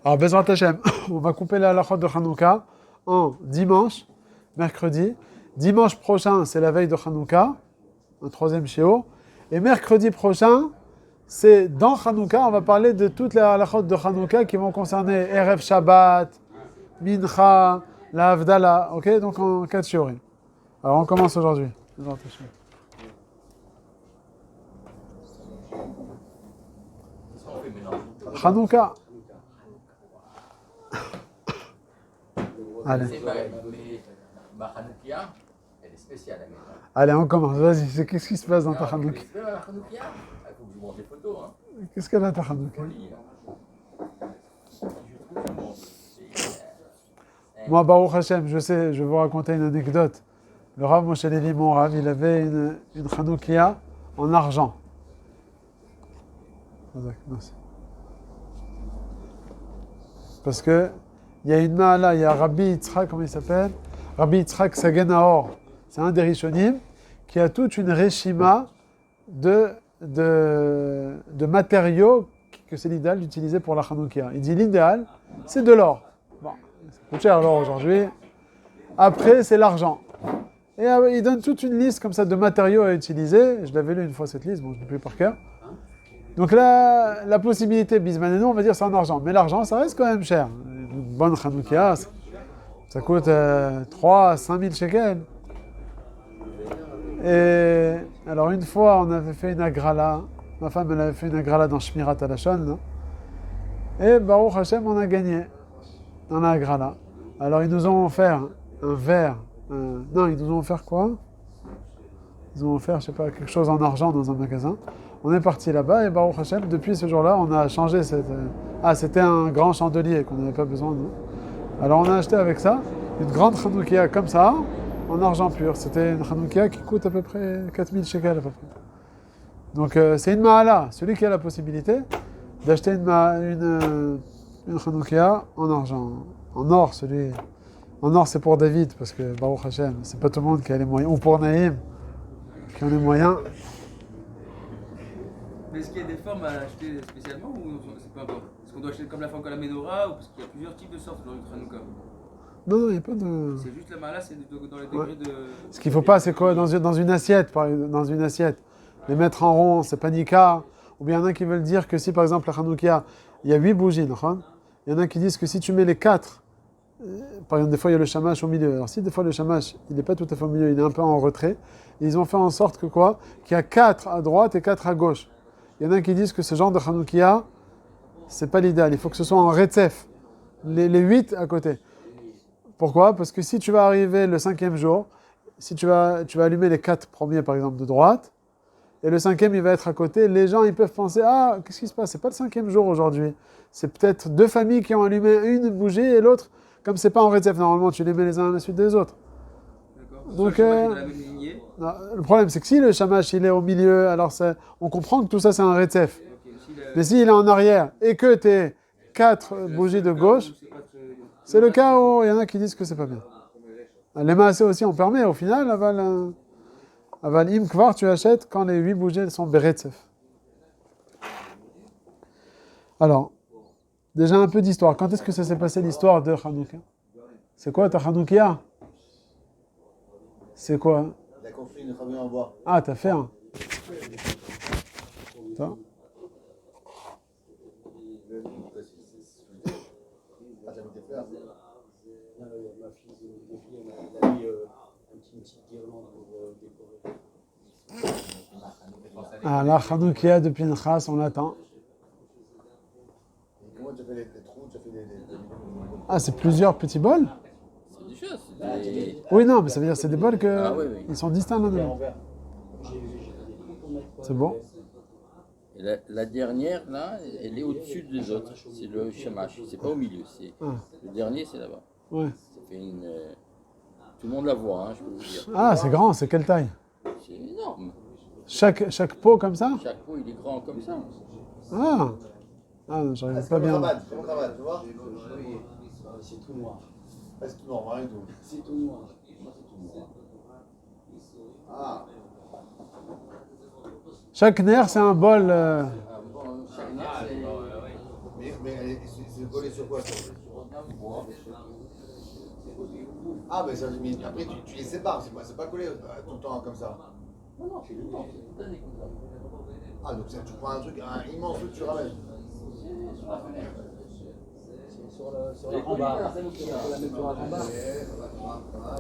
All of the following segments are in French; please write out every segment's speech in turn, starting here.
Alors, Bezrat Hashem, on va couper la halachot de Hanouka en dimanche, mercredi. Dimanche prochain, c'est la veille de Hanouka, un troisième shiur. Et mercredi prochain, c'est dans Hanouka, on va parler de toutes les halachot de Hanouka qui vont concerner Erev Shabbat, Mincha, la Havdalah, ok? Donc en 4 shiurim. Alors on commence aujourd'hui. Hanouka. Allez. Ma Hanoukia, elle est spéciale. Allez, on commence. Vas-y, qu'est-ce qui se passe dans ta Hanouka? La Hanoukia, il faut que je vous montre des photos. Hein. Qu'est-ce qu'elle a ta Hanouka? Moi, Baruch Hashem, je sais, je vais vous raconter une anecdote. Le Rav Moshe Levi, mon Rav, il avait une Hanoukia en argent. Merci. Parce que il y a une Mahala, il y a Rabbi Yitzhak, comment il s'appelle? Rabbi Yitzhak Sagenaor. C'est un des Rishonim qui a toute une réshima de matériaux que c'est l'idéal d'utiliser pour la Hanoukia. Il dit l'idéal, c'est de l'or. Bon, ça coûte cher l'or aujourd'hui. Après, c'est l'argent. Et il donne toute une liste comme ça de matériaux à utiliser. Je l'avais lu une fois cette liste, bon, je ne l'ai plus par cœur. Donc là, la possibilité, Bisman et nous, on va dire c'est en argent. Mais l'argent, ça reste quand même cher. Une bonne Hanoukia, ça coûte 3 à 5 000 shekels. Et alors une fois, on avait fait une agrala. Ma femme, elle avait fait une agrala dans Shmirat Alashon. Et Baruch Hashem, on a gagné dans la agrala. Alors ils nous ont offert un verre. Non, ils nous ont offert quoi? Ils nous ont offert, je sais pas, quelque chose en argent dans un magasin. On est parti là-bas et Baruch Hashem, depuis ce jour-là, on a changé cette... c'était un grand chandelier qu'on n'avait pas besoin de. Alors on a acheté avec ça une grande Hanoukia comme ça, en argent pur. C'était une Hanoukia qui coûte à peu près 4000 shekels à peu près. Donc c'est une Mahala. Celui qui a la possibilité d'acheter une Hanoukia en argent. En or, celui... En or, c'est pour David, parce que Baruch Hashem, c'est pas tout le monde qui a les moyens. Ou pour Naïm, qui ont les moyens. Mais est-ce qu'il y a des formes à acheter spécialement ou c'est peu importe? Est-ce qu'on doit acheter comme la forme de la Menorah ou parce qu'il y a plusieurs types de sortes dans le Hanouka? Non, il n'y a pas de... C'est juste la Mahala, c'est dans les degrés de... Ce qu'il ne faut pas, c'est quoi? Dans une assiette, dans une assiette, les mettre en rond, c'est pas nika. Ou bien il y en a qui veulent dire que si, par exemple, la Hanoukia, il y a 8 bougies, il y en a qui disent que si tu mets les 4, par exemple, des fois, il y a le shamash au milieu. Alors si des fois, le shamash, il n'est pas tout à fait au milieu, il est un peu en retrait, ils ont fait en sorte que quoi? Qu'il y a 4 à droite et 4 à gauche. Il y en a qui disent que ce genre de Hanoukia, c'est pas l'idéal. Il faut que ce soit en retsef, les 8 à côté. Pourquoi? Parce que si tu vas arriver le 5e jour, si tu vas allumer les 4 premiers, par exemple, de droite, et le 5e, il va être à côté, les gens, ils peuvent penser, ah, qu'est-ce qui se passe? C'est pas le 5e jour aujourd'hui. C'est peut-être 2 familles qui ont allumé une bougie et l'autre, comme c'est pas en retsef, normalement, tu les mets les uns à la suite des autres. D'accord. Donc, de la même lignée. non, le problème, c'est que si le shamash, il est au milieu, alors on comprend que tout ça, c'est un retsef. Okay. Mais s'il est en arrière et que tu es 4 bougies de gauche, c'est le cas où il y en a qui disent que c'est pas bien. Les maasés aussi, on permet. Au final, aval im kvar, tu achètes quand les 8 bougies sont beretsef. Alors, déjà un peu d'histoire. Quand est-ce que ça s'est passé l'histoire de Hanouka? C'est quoi ta Hanoukia? C'est quoi? Il a construit une famille en bois. Ah, t'as fait un. Attends. Ah, t'as mis tes fleurs. Ma fille, elle a mis une petite guirlande pour décorer. Ah, la Hanoukia de Pinchas, on l'attend. Et comment tu as fait les trous? Tu as fait des... Ah, c'est plusieurs petits bols? C'est des choses. C'est des... Oui, non, mais ça veut dire que c'est des bols que Ah, oui, oui. ils sont distincts l'un de l'autre. C'est bon? Et la dernière, là, elle est au-dessus des autres. C'est le shamash. C'est pas au milieu. Le dernier, c'est là-bas. Ouais. Ça fait une... Tout le monde la voit, hein, je peux vous dire. Ah, c'est grand, c'est quelle taille? C'est énorme. Chaque pot comme ça? Chaque pot, il est grand comme ça. Ah, j'arrive c'est pas comme bien. Rabat, c'est comme Rabat, tu vois? C'est tout noir. Ah, c'est tout noir, rien du tout. C'est tout noir. Ah, Chaque nerf, c'est un bol. Chaque dernière, c'est. Mais c'est collé sur quoi ça? Ah, mais, ça, mais après tu les sépares, c'est pas collé tout le temps comme ça. Non, non, c'est tout le temps, comme ça. Ah, donc tu prends un immense truc, tu ramènes. Sur la rambarde.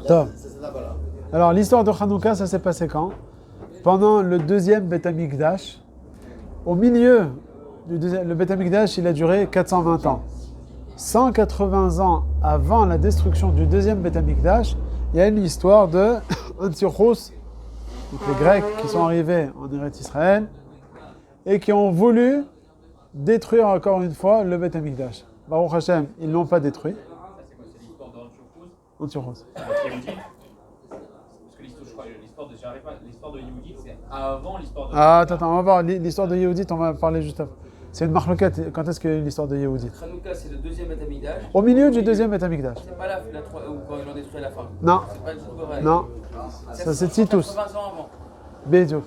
Top. C'est là-bas là. Alors, l'histoire de Hanouka, ça s'est passé quand? Pendant le deuxième Beth Amikdash. Au milieu du deuxième, le Beth Amikdash, il a duré 420 ans. 180 ans avant la destruction du deuxième Beth Amikdash, il y a une histoire de Antiochos, donc les Grecs qui sont arrivés en Eretz Israël et qui ont voulu détruire encore une fois le Beth Amikdash. Baruch Hashem, ils ne l'ont pas détruit. C'est l'histoire d'Antiochos. Antiochos. Yehudit. Parce que l'histoire de Yehudit, c'est avant l'histoire de. Ah, attends, on va voir l'histoire de Yehudit, on va parler juste après. C'est une marloquette. Quand est-ce qu'il y a eu l'histoire de Yehudit? Hanouka, c'est le deuxième Beth Amikdash. Au milieu du deuxième Beth Amikdash. C'est pas la ou quand ils l'ont détruit à la fin. Non, C'est pas le Goraï. non, ça c'est Titus. 80 ans avant. Bédiouk.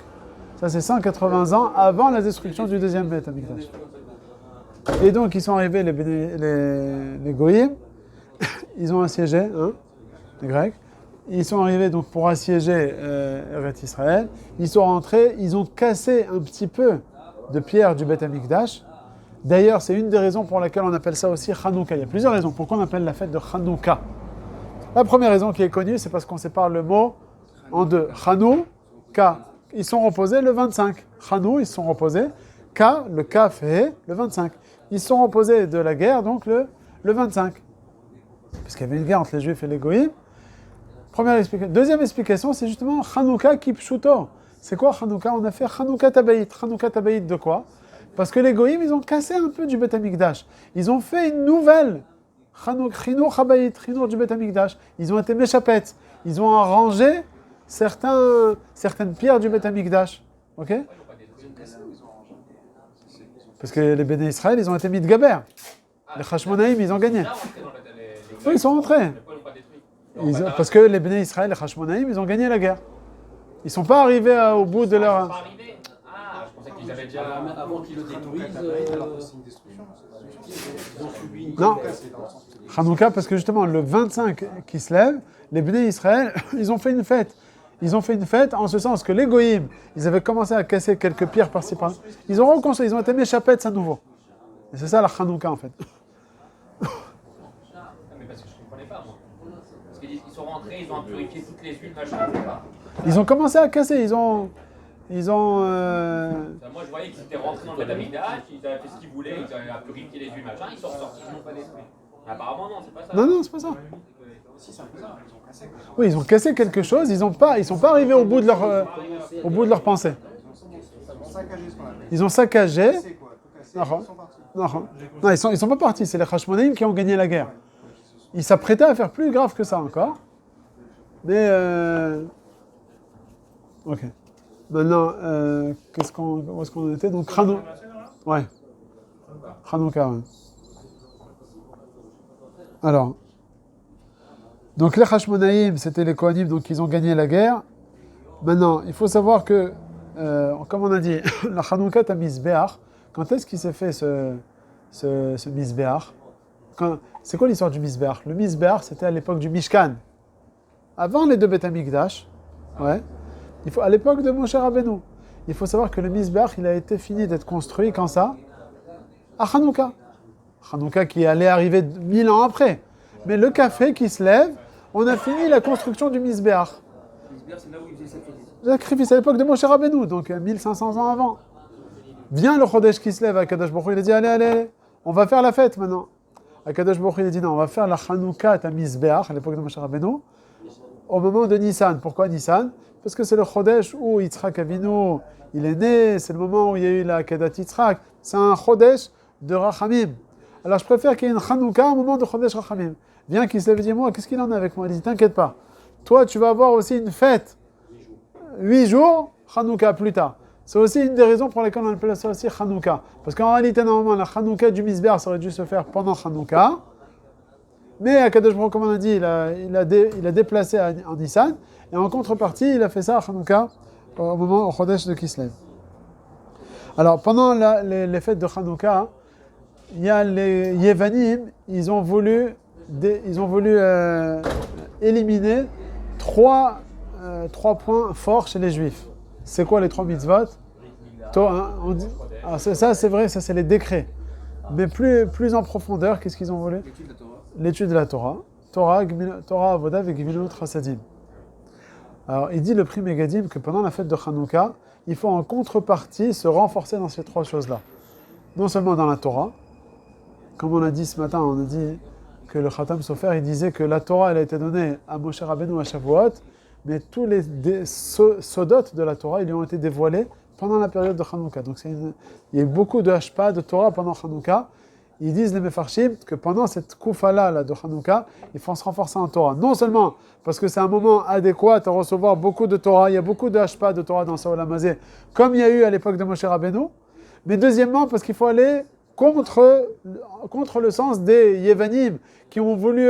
Ça c'est 180 ans avant la destruction du deuxième Beth Amikdash. Et donc ils sont arrivés, les Goïm, ils ont assiégé, hein, les Grecs. Ils sont arrivés donc pour assiéger Eretz Israël. Ils sont rentrés, ils ont cassé un petit peu de pierre du Beth Amikdash. D'ailleurs, c'est une des raisons pour laquelle on appelle ça aussi Hanouka. Il y a plusieurs raisons pourquoi on appelle la fête de Hanouka. La première raison qui est connue, c'est parce qu'on sépare le mot en deux. Hanouka, ils sont reposés le 25. Hanou, ils sont reposés. Ka, le Kaf et le 25. Ils sont reposés de la guerre, donc le 25. Parce qu'il y avait une guerre entre les Juifs et les Goïms. Première explication. Deuxième explication, c'est justement Hanouka Kipshuto. C'est quoi Hanouka? On a fait Hanouka Tabaït. Hanouka Tabaït de quoi? Parce que les Goïms, ils ont cassé un peu du Beth Amikdash. Ils ont fait une nouvelle Chinour Habaït, Chinour du Beth Amikdash. Ils ont été méchapettes. Ils ont arrangé certaines pierres du Beth Amikdash. Ok? Parce que les Béné Israël, ils ont été mis de Gaber. Les Hashmonaïm, ils ont gagné. Oui, ils sont rentrés. Parce que les Béné Israël, les Hashmonaïm, ils ont gagné la guerre. Ils ne sont pas arrivés au bout de leur... Ah, je pensais qu'ils avaient déjà. Avant qu'ils le détruisent, ils ont subi une Non. Hanouka, parce que justement, le 25 qui se lève, les Béné Israël, ils ont fait une fête. Ils ont fait une fête en ce sens que les Goïm, ils avaient commencé à casser quelques pierres par-ci par-là. Ils ont reconstruit, ils ont été méchapettes à nouveau. Et c'est ça la Hanouka en fait. Non, mais parce que je ne comprenais pas, moi. Parce qu'ils sont rentrés, ils ont purifié toutes les huiles, machin, je sais pas. Ils ont commencé à casser, ils ont Moi, je voyais qu'ils étaient rentrés dans le Betamidash, ils avaient fait ce qu'ils voulaient, ils avaient purifié les huiles, machin, ils sont ressortis, ils n'ont pas détruit. Apparemment, non, c'est pas ça. Non, c'est pas ça. Oui, ils ont cassé quelque chose, ils sont pas arrivés au bout de leur pensée. Ils ont saccagé. Non, ils sont pas partis, c'est les Hashmonaïm qui ont gagné la guerre. Ils s'apprêtaient à faire plus grave que ça encore. Mais ok. Maintenant, où est-ce qu'on en était? Donc Ouais. Hanouka, ouais. Alors, donc les Hashmonaïm, c'était les Kohanim, donc ils ont gagné la guerre. Maintenant, il faut savoir que, comme on a dit, la Hanouka à Misbéach, quand est-ce qu'il s'est fait ce Misbéach? C'est quoi l'histoire du Misbéach? Le Misbéach, c'était à l'époque du Mishkan. Avant les deux Beth Amikdash, ouais. À l'époque de Moshe Rabbeinu. Il faut savoir que le Misbéach, il a été fini d'être construit, quand ça? À Hanouka. Hanouka qui allait arriver 1000 ans après. Mais le café qui se lève, on a fini la construction du Misbéach. C'est là où ils faisaient Le sacrifice à l'époque de Moshe Rabbeinu, donc 1500 ans avant. Vient le Chodesh qui se lève à Kadosh Baruch Hu, il a dit allez, on va faire la fête maintenant. À Kadosh Baruch Hu, il a dit non, on va faire la Hanouka à Misbéach, à l'époque de Moshe Rabbeinu, au moment de Nissan. Pourquoi Nissan? Parce que c'est le Chodesh où Yitzhak Avinu, il est né, c'est le moment où il y a eu la Kedat Yitzhak. C'est un Chodesh de Rachamim. Alors je préfère qu'il y ait une Hanouka au moment de Chodesh Rachamim. Viens qu'il se lève et dit, moi, qu'est-ce qu'il en a avec moi? Il dit, t'inquiète pas. Toi, tu vas avoir aussi une fête. 8 jours, Hanouka plus tard. C'est aussi une des raisons pour lesquelles on appelle ça aussi Hanouka. Parce qu'en réalité, normalement, la Hanouka du Misbéach, ça aurait dû se faire pendant Hanouka. Mais à Kadosh Baruch Hu, comme on a dit, il a déplacé en Nissan. Et en contrepartie, il a fait ça à Hanouka au moment au Chodesh de Kislev. Alors, pendant les fêtes de Hanouka, il y a les Yevanim, ils ont voulu éliminer trois points forts chez les Juifs. C'est quoi les 3 mitzvot? Alors ça, c'est vrai, ça c'est les décrets. Mais plus en profondeur, qu'est-ce qu'ils ont voulu? L'étude de la Torah. L'étude de la Torah. Torah, Avoda, et Gemilut Chassadim. Alors, il dit le Pri Megadim que pendant la fête de Hanouka, il faut en contrepartie se renforcer dans ces 3 choses-là. Non seulement dans la Torah, comme on a dit ce matin, on a dit que le Khatam Sofer, il disait que la Torah, elle a été donnée à Moshe Rabbeinu à Shavuot, mais tous les sodot de la Torah, ils lui ont été dévoilés pendant la période de Hanouka. Donc il y a eu beaucoup de hashpa de Torah pendant Hanouka. Ils disent les Mefarshim que pendant cette koufa-là de Hanouka, il faut se renforcer en Torah. Non seulement parce que c'est un moment adéquat à recevoir beaucoup de Torah, il y a beaucoup de hashpa de Torah dans Saolam Hazé, comme il y a eu à l'époque de Moshe Rabbeinu, mais deuxièmement parce qu'il faut aller contre le sens des Yevanim qui ont voulu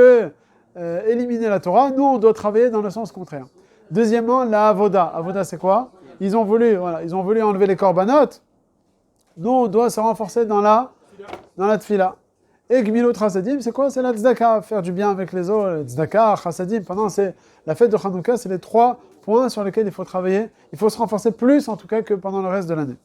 éliminer la Torah. Nous, on doit travailler dans le sens contraire. Deuxièmement, la Avoda. Avoda, c'est quoi? Ils ont voulu enlever les korbanot. Nous, on doit se renforcer dans la tfila. Et Gmilut Chassadim, c'est quoi? C'est la tzedaka, faire du bien avec les autres. Tzedaka, Chassadim, pendant la fête de Hanouka, c'est les 3 points sur lesquels il faut travailler. Il faut se renforcer plus, en tout cas, que pendant le reste de l'année.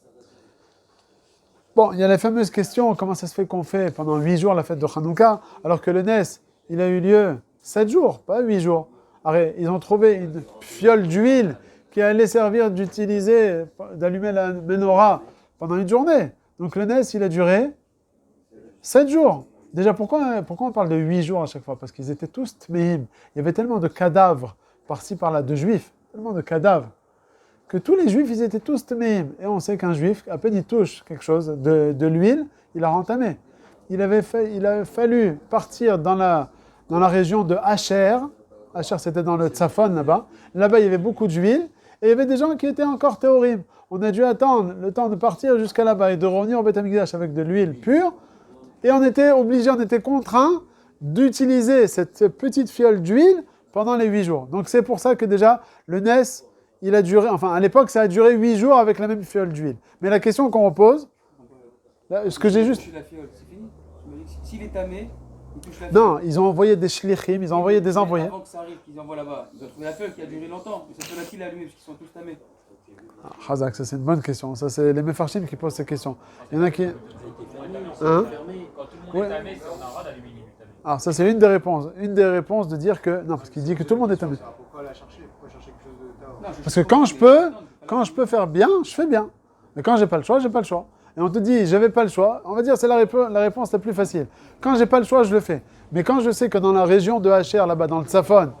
Bon, il y a la fameuse question, comment ça se fait qu'on fait pendant 8 jours la fête de Hanouka, alors que le Nes, il a eu lieu 7 jours, pas 8 jours. Alors, ils ont trouvé une fiole d'huile qui allait servir d'allumer la menorah pendant une journée. Donc le Nes, il a duré 7 jours. Déjà, pourquoi on parle de 8 jours à chaque fois? Parce qu'ils étaient tous tmeim. Il y avait tellement de cadavres par-ci par-là, de juifs, tellement de cadavres, que tous les juifs, ils étaient tous tmeim. Et on sait qu'un juif, à peine il touche quelque chose de l'huile, il a rentamé. Il a fallu partir dans la région de Asher. Asher, c'était dans le Tzafon, là-bas. Là-bas, il y avait beaucoup d'huile. Et il y avait des gens qui étaient encore théorim. On a dû attendre le temps de partir jusqu'à là-bas et de revenir au Beth Amikdash avec de l'huile pure. Et on était contraint d'utiliser cette petite fiole d'huile pendant les 8 jours. Donc c'est pour ça que déjà, le Nes, il a duré, enfin à l'époque, ça a duré 8 jours avec la même fiole d'huile. Mais la question qu'on repose, là, ce que j'ai juste... La fiole, c'est fini. S'il est tamé, il touche la fiole. Non, ils ont envoyé des shlichim, ils ont envoyé des envoyés. Avant que ça arrive, qu'ils envoient là-bas, ils ont trouvé la fiole qui a duré longtemps. Mais cette fiole-là, qui l'a allumée parce qu'ils sont tous tamés. Chazak, ça c'est une bonne question. Ça c'est les Mefarshim qui posent ces questions. Il y en a qui... Hein? Quand tout le monde est tamé, on a le droit d'allumer du tamé. Alors ça c'est une des réponses. Une des réponses de dire que... Non, parce qu'il dit que tout le monde est tamé. Pourquoi la chercher? Pourquoi chercher quelque chose de tard? Parce que quand je peux faire bien, je fais bien. Mais quand j'ai pas le choix, j'ai pas le choix. Et on te dit, j'avais pas le choix, on va dire c'est la réponse la plus facile. Quand j'ai pas le choix, je le fais. Mais quand je sais que dans la région de Hacher, là-bas dans le Tzafon,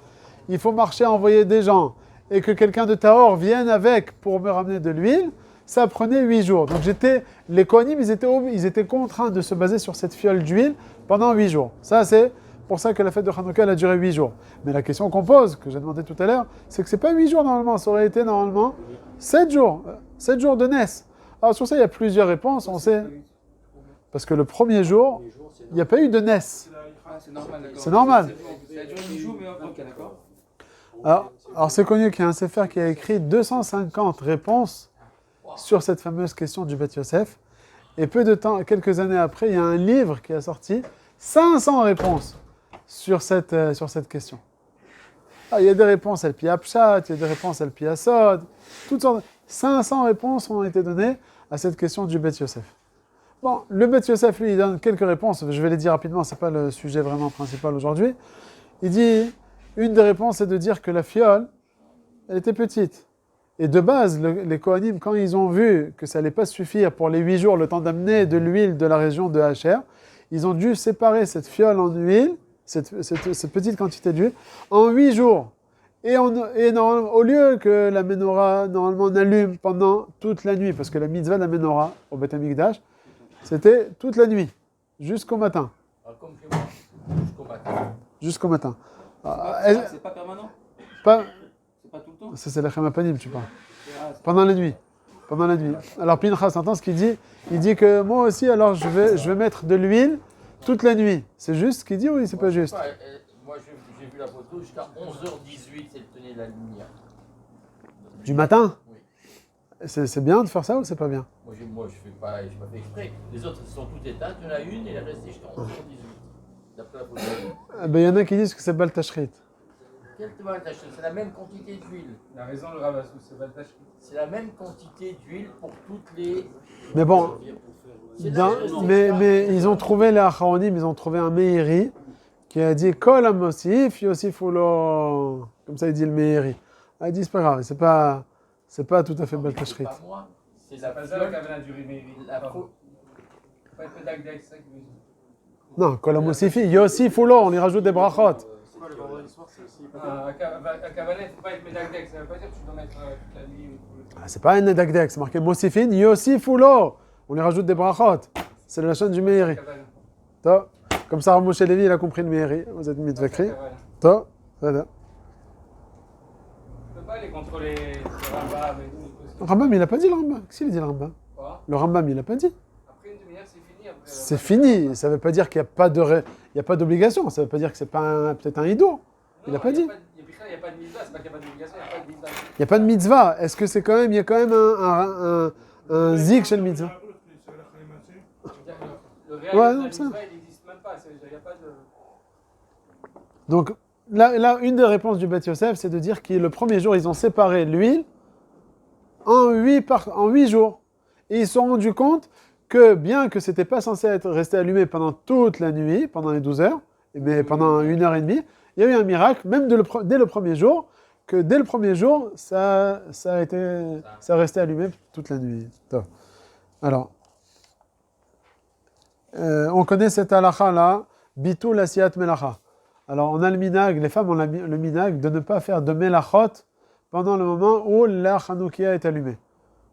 il faut marcher, envoyer des gens, et que quelqu'un de Tahor vienne avec pour me ramener de l'huile, ça prenait 8 jours. Donc les Kohanim, ils étaient contraints de se baser sur cette fiole d'huile pendant 8 jours. Ça, c'est pour ça que la fête de Hanouka, elle a duré 8 jours. Mais la question qu'on pose, que j'ai demandé tout à l'heure, c'est que c'est pas 8 jours normalement, ça aurait été normalement 7 jours. 7 jours de Nes. Alors sur ça, il y a plusieurs réponses, on sait. Parce que le premier jour, il n'y a pas eu de Nes. Ah, c'est normal, d'accord. C'est normal. Ça a duré 8 jours, mais ok, d'accord. Alors c'est connu qu'il y a un Sefer qui a écrit 250 réponses sur cette fameuse question du Beth Yosef. Et peu de temps, quelques années après, il y a un livre qui a sorti 500 réponses sur cette question. Il y a des réponses El Pi Apshat, il y a des réponses El Pi Asod, toutes sortes. 500 réponses ont été données à cette question du Beth Yosef. Bon, le Beth Yosef, lui, il donne quelques réponses. Je vais les dire rapidement, c'est pas le sujet vraiment principal aujourd'hui. Il dit, une des réponses, c'est de dire que la fiole, elle était petite. Et de base, les Kohanim, quand ils ont vu que ça n'allait pas suffire pour les 8 jours, le temps d'amener de l'huile de la région de Hacher, ils ont dû séparer cette fiole en huile, cette petite quantité d'huile, en 8 jours. Et au lieu que la menorah, normalement, on allume pendant toute la nuit, parce que la mitzvah de la menorah au Beth Amikdash, c'était toute la nuit, jusqu'au matin. Comme chez moi, jusqu'au matin. Jusqu'au matin. C'est pas permanent? Pas, C'est pas tout le temps? ça c'est la Chemapanim, tu parles. Ah, Pendant la nuit. Pendant la nuit. Alors Pinchas, entends ce qu'il dit? Il dit que moi aussi, alors je vais mettre de l'huile toute la nuit. C'est juste ce qu'il dit ou c'est pas juste? Moi, j'ai vu la photo, jusqu'à 11h18, c'est le tenait la lumière. Du matin? Oui. c'est bien de faire ça ou c'est pas bien? Moi, je fais pas fait exprès. Les autres sont toutes éteintes, il y en a une et elle est restée jusqu'en 18. D'après la photo. Il y en a qui disent que c'est Bal Tashrit. Quelle toile t'as acheté? C'est la même quantité d'huile. Il a raison le Ravassou, c'est pas le tâche. C'est la même quantité d'huile pour toutes les. Mais bon, C'est dans- la- mais ils ont trouvé les Acharonim, ils ont trouvé un Meiri qui a dit Kol Amosif, Yosifou lo. Comme ça, il dit le Meiri. Il dit c'est pas grave, c'est pas tout à fait Bal C'est Tashrit. pas moi, c'est C'est la pas ça la fiole. cavana du Riméry. La faux. Pas être pédagog, c'est ça qui veut dire. Non, Kol Amosifi, Yosifou lo, on y rajoute des brachot. C'est quoi le vendredi soir, c'est aussi. Un cavana, il ne faut pas être pédagog, ça veut pas dire que tu dois mettre toute la nuit. Ah, c'est pas un Nedagdek, c'est marqué Mosifin, Yosifou lo. On y rajoute des brachot. C'est la chaîne du Meiri. Toi, comme ça, Moshe Lévi, il a compris le Meiri. Vous êtes mis de écrit. Toi, voilà. Tu peux pas aller contrôler les Rambam et tout. Le Rambam, il a pas dit le Rambam. Qu'est-ce qu'il a dit le Rambam? Quoi? Le Rambam, il a pas dit. Après une demi-heure, c'est fini. Après, C'est fini. Ça veut pas dire qu'il n'y a pas il y a pas d'obligation. Ça veut pas dire que c'est pas peut-être un ido. Il a pas dit. Il n'y a pas de mitzvah, c'est pas qu'il n'y a pas d'obligation, il n'y a pas de mitzvah. Il n'y a pas de mitzvah. Est-ce que c'est quand même, il y a quand même un zik chez le mitzvah? Le réel Ouais, de non, la ça. mitzvah, il n'existe même pas. Il n'y a pas de. Donc là, une des réponses du Beth Yosef, c'est de dire que le premier jour, ils ont séparé l'huile en 8 jours. Et ils se sont rendus compte que bien que c'était pas censé rester allumé pendant toute la nuit, pendant les 12 heures, mais pendant 1h30, il y a eu un miracle, même dès le premier jour, que dès le premier jour, ça restait allumé toute la nuit. Top. Alors, on connaît cette halakha-là, bitul asiyat melacha. Alors, on a le minag, les femmes ont le minag de ne pas faire de melachot pendant le moment où la Hanoukia est allumée.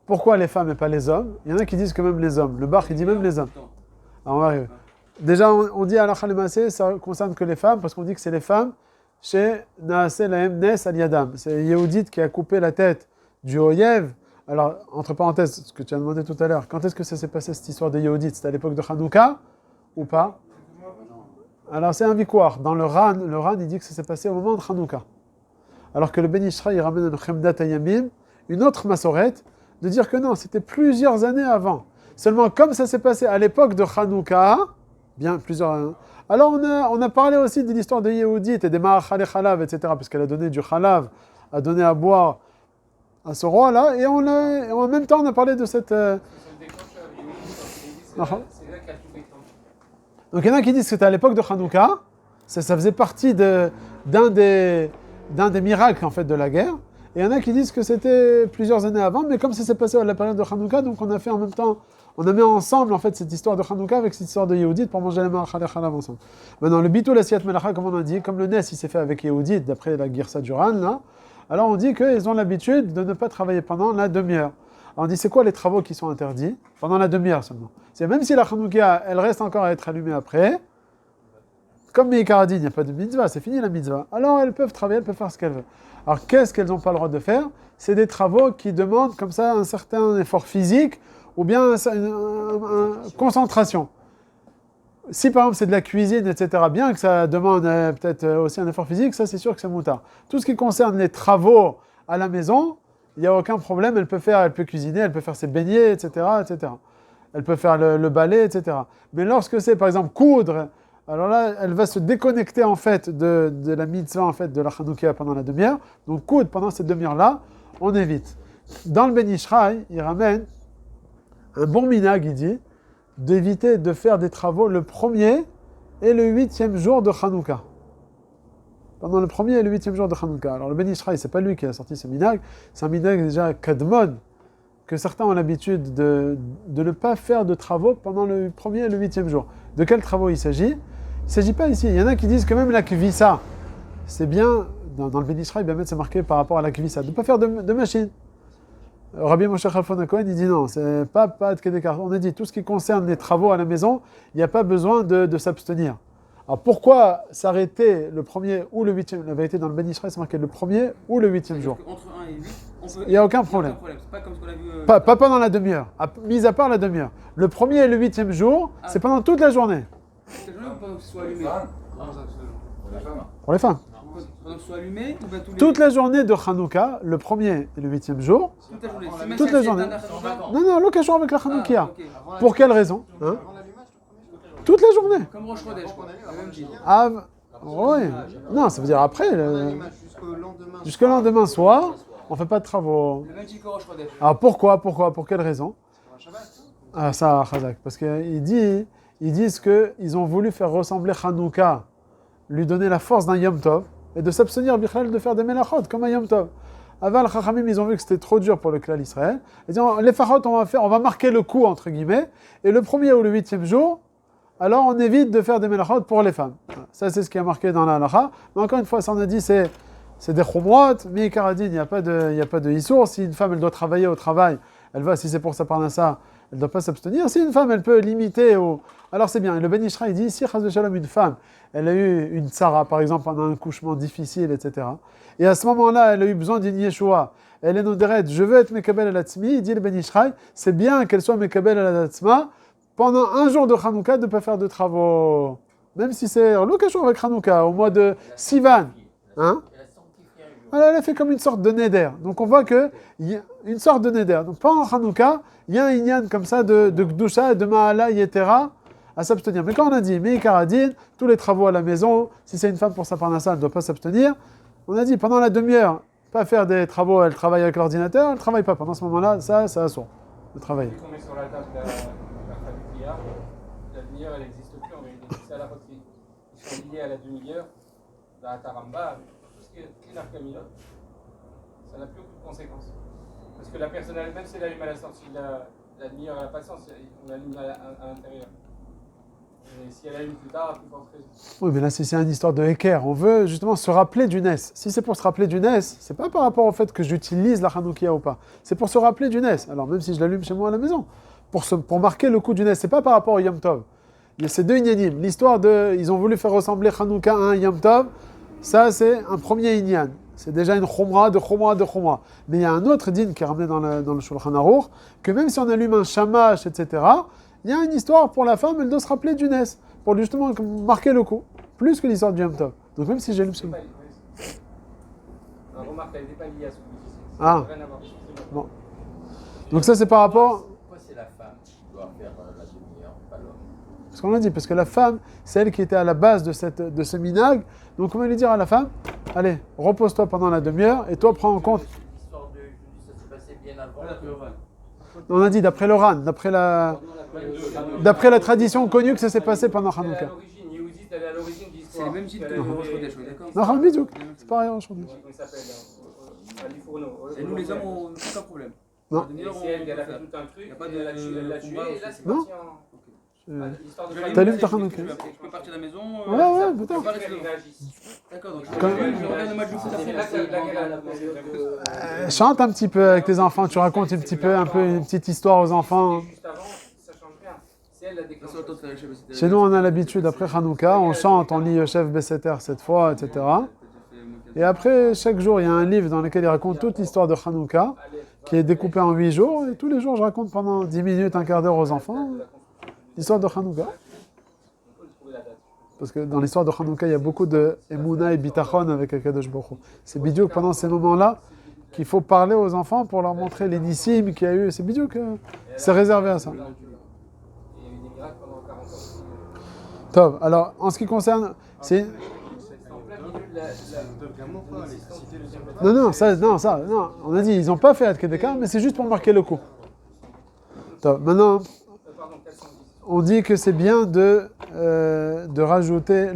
Pourquoi les femmes et pas les hommes? Il y en a qui disent que même les hommes. Le Bach, il dit même les hommes. Alors, on va arriver. Déjà, on dit halakha lemaaseh, ça concerne que les femmes, parce qu'on dit que c'est les femmes chez Naase Lahem Nes Al Yadam. C'est Yehudit qui a coupé la tête du Oyev. Alors, entre parenthèses, ce que tu as demandé tout à l'heure, quand est-ce que ça s'est passé cette histoire de Yehudit? C'était à l'époque de Hanouka ou pas? Alors, c'est un victoire. Dans le Ran, il dit que ça s'est passé au moment de Hanouka. Alors que le Ben Ishra, il ramène un Chemdat Ayamim, une autre massorette, de dire que non, c'était plusieurs années avant. Seulement, comme ça s'est passé à l'époque de Hanouka, bien plusieurs années, alors on a parlé aussi de l'histoire de Yehudit et des Ma'achal et Chalav, etc., parce qu'elle a donné du Chalav, a donné à boire à ce roi-là, et en même temps, on a parlé de cette... C'est le déclencheur, c'est là qui a tout déclenché. Donc il y en a qui disent que c'était à l'époque de Hanouka, ça faisait partie d'un des miracles en fait de la guerre, et il y en a qui disent que c'était plusieurs années avant, mais comme ça s'est passé à la période de Hanouka, donc on a fait en même temps, on a mis ensemble en fait cette histoire de Hanouka avec cette histoire de Yehudit pour manger les Ma'achal et Chalav ensemble. Maintenant le bitul asiyat melacha, comme on a dit, comme le Nes il s'est fait avec Yehudit d'après la Girsa Duran là, alors on dit qu'ils ont l'habitude de ne pas travailler pendant la demi-heure. Alors on dit c'est quoi les travaux qui sont interdits? Pendant la demi-heure seulement. C'est même si la Hanouka elle reste encore à être allumée après, comme Meikar a dit, il n'y a pas de mitzvah, c'est fini la mitzvah. Alors elles peuvent travailler, elles peuvent faire ce qu'elles veulent. Alors qu'est-ce qu'elles n'ont pas le droit de faire? C'est des travaux qui demandent comme ça un certain effort physique ou bien une concentration. Si par exemple c'est de la cuisine, etc., bien que ça demande peut-être aussi un effort physique, ça c'est sûr que c'est moutard. Tout ce qui concerne les travaux à la maison, il n'y a aucun problème, elle peut cuisiner, elle peut faire ses beignets, etc., etc. Elle peut faire le balai, etc. Mais lorsque c'est par exemple coudre, alors là, elle va se déconnecter en fait de la mitzvah en fait de la Hanouka pendant la demi-heure. Donc coudre pendant cette demi-heure-là, on évite. Dans le Ben Ishraï, il ramène un bon minag, il dit, d'éviter de faire des travaux le 1er et le 8e jour de Hanouka. Pendant le 1er et le 8e jour de Hanouka. Alors le Ben Ishraï, c'est pas lui qui a sorti ce minag, c'est un minag déjà kadmon, que certains ont l'habitude de ne pas faire de travaux pendant le 1er et le 8e jour. De quels travaux il s'agit? Il ne s'agit pas ici. Il y en a qui disent que même la kvissa, c'est bien, dans le Ben Ishraï, bien c'est marqué par rapport à la kvissa, de ne pas faire de machine. Rabbi Moshe Khalfon HaKohen, il dit non, c'est pas de Kedekar. On a dit tout ce qui concerne les travaux à la maison, il n'y a pas besoin de s'abstenir. Alors pourquoi s'arrêter le 1er ou le 8e? La vérité dans le Ben Ishraï, c'est marqué le 1er ou le 8e jour. Entre 1 et 8, on peut. Il n'y a aucun problème. C'est pas comme ce qu'on a vu. Pas pendant la demi-heure, mis à part la demi-heure. Le 1er et le 8e jour, c'est pendant toute la journée. Cette journée, on peut que ce soit allumé. Pour les femmes. Pendant que ce soit allumé ou bien tous les Toute la journée de Hanouka, le premier et le 8e jour. Toute la journée. C'est même Toute si la elle journée. s'éteint d'un Hanouka. Non, non, l'occasion avec la Hanoukia. Ah, ok. Pour quelle raison hein? Toute la journée. Comme Rosh Chodesh, quoi. Le même jour. Ah, oui. Non, ça veut dire après. Jusqu'au lendemain soir, on ne fait pas de travaux. Le même jour que Rosh Chodesh. Alors pourquoi Pour quelle raison Ah, ça, Khazak. Parce qu'ils disent qu'ils ont voulu faire ressembler Hanouka, lui donner la force d'un Yom Tov, et de s'abstenir, Bichlal, de faire des Melachot, comme un Yom Tov. Aval Chachamim, ils ont vu que c'était trop dur pour le clan Israël. Ils disent, les Fachot, on va marquer le coup, entre guillemets, et le premier ou le 8e jour, alors on évite de faire des Melachot pour les femmes. Ça, c'est ce qui est marqué dans la halacha. Mais encore une fois, ça on a dit, c'est des chumrot, mais Karadine, il n'y a pas de issour. Si une femme, elle doit travailler au travail, elle va, si c'est pour sa parnassa, elle ne doit pas s'abstenir. Si une femme, elle peut limiter alors c'est bien. Et le Ben Ishra, il dit, si Chaz Shalom, une femme, elle a eu une tsara, par exemple, pendant un couchement difficile, etc. Et à ce moment-là, elle a eu besoin d'une Yeshua. Elle est noderet, je veux être Mekabel al Atzmi. Il dit le Ben Ishra, c'est bien qu'elle soit Mekabel al Atzma pendant un jour de Hanouka de ne pas faire de travaux. Même si c'est l'occasion avec Hanouka, au mois de Sivan. Hein? Voilà, elle a fait comme une sorte de neder. Donc on voit qu'il y a une sorte de neder. Donc pendant Hanouka, il y a un inyan comme ça de Gdusha, de Ma'ala, Yetera, à s'abstenir. Mais quand on a dit Meikaradin, tous les travaux à la maison, si c'est une femme pour sa parnassa, elle ne doit pas s'abstenir. On a dit pendant la demi-heure, pas faire des travaux, elle travaille avec l'ordinateur, elle ne travaille pas. Pendant ce moment-là, ça assourd de travailler. Dès qu'on met sur la table la demi-heure, la demi-heure elle n'existe plus en vérité. C'est à la fois qu'ils sont liés à la demi-heure, dans la taramba, tout ce qui est l'arcamila, ça n'a plus aucune conséquence. Parce que la personne elle-même, si elle allume à la sortie, la demi-heure elle n'a pas de sens, on l'allume à l'intérieur. Et si elle allume plus tard, plus forte raison. Oui, mais là, si c'est une histoire de Heker, on veut justement se rappeler du Nes. Si c'est pour se rappeler du Nes, c'est pas par rapport au fait que j'utilise la Hanoukia ou pas. C'est pour se rappeler du Nes. Alors, même si je l'allume chez moi à la maison, pour marquer le coup du Nes, c'est pas par rapport au Yom Tov. Il y a ces deux inyanim. L'histoire ils ont voulu faire ressembler Hanouka à un Yom Tov, ça, c'est un premier inyan. C'est déjà une chumra de chumra de chumra. Mais il y a un autre din qui est ramené dans le Shulchan Aruch, que même si on allume un shamash, etc., il y a une histoire pour la femme, elle doit se rappeler du Nes, pour justement marquer le coup, plus que l'histoire du Yom Tov. Donc même si j'allume ce coup. Remarque, elle n'est pas liée à ce que vous disiez. Ah. Rien à voir. Bon. Donc ça, c'est par rapport... Pourquoi c'est la femme qui doit faire la demi-heure, pas l'homme? Parce qu'on l'a dit, parce que la femme, c'est elle qui était à la base de ce minag. Donc on va lui dire à la femme, allez, repose-toi pendant la demi-heure, et toi prends en compte... L'histoire de ça s'est passé bien avant. On a dit d'après le Ran, d'après la tradition connue que ça s'est passé pendant Elle est à Hanouka. l'origine, Yehudit, elle est à l'origine de C'est l'histoire. les mêmes titres que Rosh Chodesh, on est d'accord? Non, Ramizouk, c'est pareil aujourd'hui. Comment il s'appelle Ali Fourneau. Et nous, les hommes, on n'a aucun problème. Non. La demi-heure, Et on c'est elle qui peut a fait faire. tout un truc, Y a pas et elle l'a tué, et là c'est Non. parti en... L'histoire de Je famille. T'allumes ta je Hanouka. peux partir de la maison. Ouais, putain. je peux pas rester Ils dedans. réagissent. D'accord, donc je Quand- regarde le match du foot après. C'est là que la guerre a Chante un petit peu avec tes enfants, tu racontes un petit peu, une petite histoire aux enfants. Juste avant, ça change rien. C'est elle la Ça, déclenche. Chez nous, on a l'habitude, après Hanouka, on chante, on lit Yosef Besseter cette fois, etc. Et après, chaque jour, il y a un livre dans lequel il raconte toute l'histoire de Hanouka, qui est découpé en 8 jours. Et tous les jours, je raconte pendant 10 minutes, un quart d'heure aux enfants, l'histoire de Hanouka. Parce que dans l'histoire de Hanouka, il y a beaucoup de Emouna et Bitachon avec Akadosh Baruch Hu. C'est bidiouk pendant ces moments-là qu'il faut parler aux enfants pour leur montrer les nissim qu'il y a eu. C'est bidiouk, c'est réservé à ça. Il y a eu des miracles pendant 40 ans. Tov, alors, en ce qui concerne... c'est... En plein milieu de Non, on a dit, ils n'ont pas fait Ad Kedeka, mais c'est juste pour marquer le coup. Tov, maintenant, on dit que c'est bien de rajouter,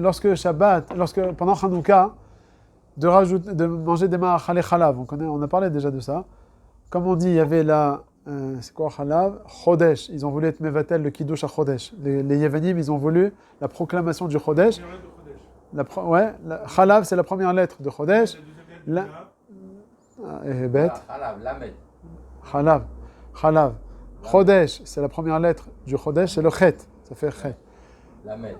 pendant Hanouka, de manger des ma'achale chalav. On a parlé déjà de ça. Comme on dit, il y avait c'est quoi chalav? Chodesh. Ils ont voulu être mevatel, le kiddush à Chodesh. Les Yevanim, ils ont voulu la proclamation du Chodesh. Chalav, c'est la première lettre de Chodesh. Bête. Chalav. Chodesh, c'est la première lettre du Chodesh, c'est le Chet. Ça fait Chet.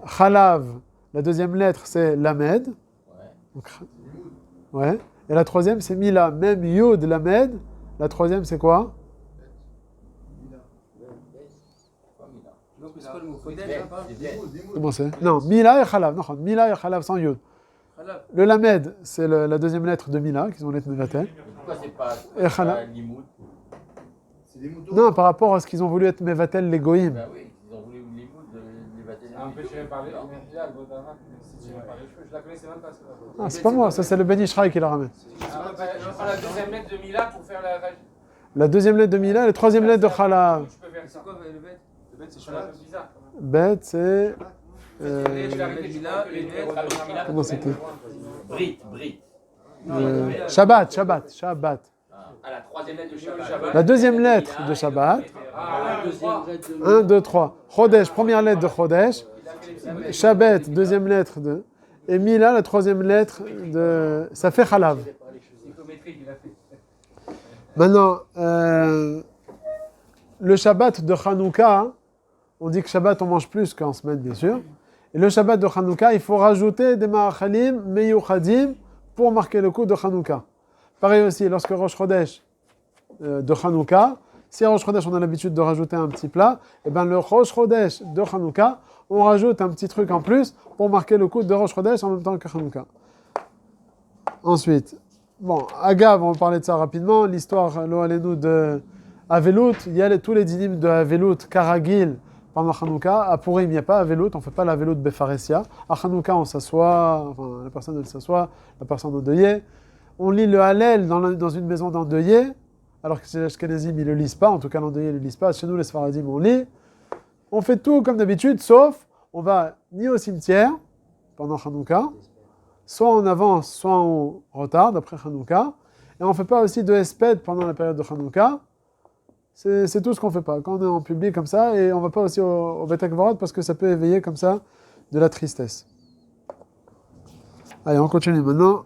Chalav, la deuxième lettre, c'est Lamed. Ouais. Et la troisième, c'est Mila. Même Yud, Lamed. La troisième, c'est quoi? C'est quoi le mot Chodesh? Comment c'est? Non, Mila et Chalav. Non, Mila et Chalav sans Yud. Khalaf. Le Lamed, c'est la deuxième lettre de Mila, qu'ils ont lettre Mevatel. Pourquoi c'est pas Et Khala. Limoud? C'est des moutons. Non, par rapport à ce qu'ils ont voulu être Mevatel, les Goïm. Ben oui, ils ont voulu Limoud, les bâtiments. C'est un peu tiré par les là, le Bodara, c'est tiré par les cheveux. Je la connaissais même pas, celle-là. Ah, c'est pas moi, ça c'est le Ben Ishraï qui la ramène. Ah, bah, je prends la deuxième lettre de Mila pour faire la rage. La deuxième lettre de Mila, la troisième lettre de Khala. Je peux faire ça. C'est quoi le bête? Le bête, c'est C'est un peu Shabbat. bizarre. quand même. Bet, c'est. Je l'ai arrêté, je Mila, crois que les les lettres, lettres, Comment c'était Brit. Shabbat. À la troisième lettre de Shabbat. La deuxième lettre de Shabbat. Ah, La deuxième lettre de 1, 2, 3. Chodesh, première lettre de Chodesh. Shabbat, deuxième lettre de. Et Mila, la troisième lettre de. Ça fait Khalav. psychométrique, il a fait. Maintenant, le Shabbat de Hanouka, on dit que Shabbat on mange plus qu'en semaine, bien sûr. Et le Shabbat de Hanouka, il faut rajouter des ma'achalim meyuchadim pour marquer le coup de Hanouka. Pareil aussi, lorsque Rosh Chodesh de Hanouka, si à Rosh Chodesh on a l'habitude de rajouter un petit plat, et bien le Rosh Chodesh de Hanouka, on rajoute un petit truc en plus pour marquer le coup de Rosh Chodesh en même temps que Hanouka. Ensuite, bon, Agav, on va parler de ça rapidement, l'histoire, lo alenu de Avelut, il y a tous les dynimes de Avelut, Karagil, pendant Hanouka. À Purim, il n'y a pas Avelut, on ne fait pas la Avelut Befaresia. À Hanouka, on s'assoit, enfin, la personne elle s'assoit, la personne endeuillée. On lit le Hallel dans une maison d'endeuillés, alors que chez les Ashkenazim, ils ne le lisent pas, en tout cas l'endeuillé ne le lise pas. Chez nous, les Sfaradim, on lit. On fait tout comme d'habitude, sauf on va ni au cimetière pendant Hanouka, soit on avance, soit on retarde après Hanouka. Et on ne fait pas aussi de Hesped pendant la période de Hanouka. C'est tout ce qu'on ne fait pas. Quand on est en public comme ça, et on ne va pas aussi au Beit HaKvorot parce que ça peut éveiller comme ça de la tristesse. Allez, on continue maintenant.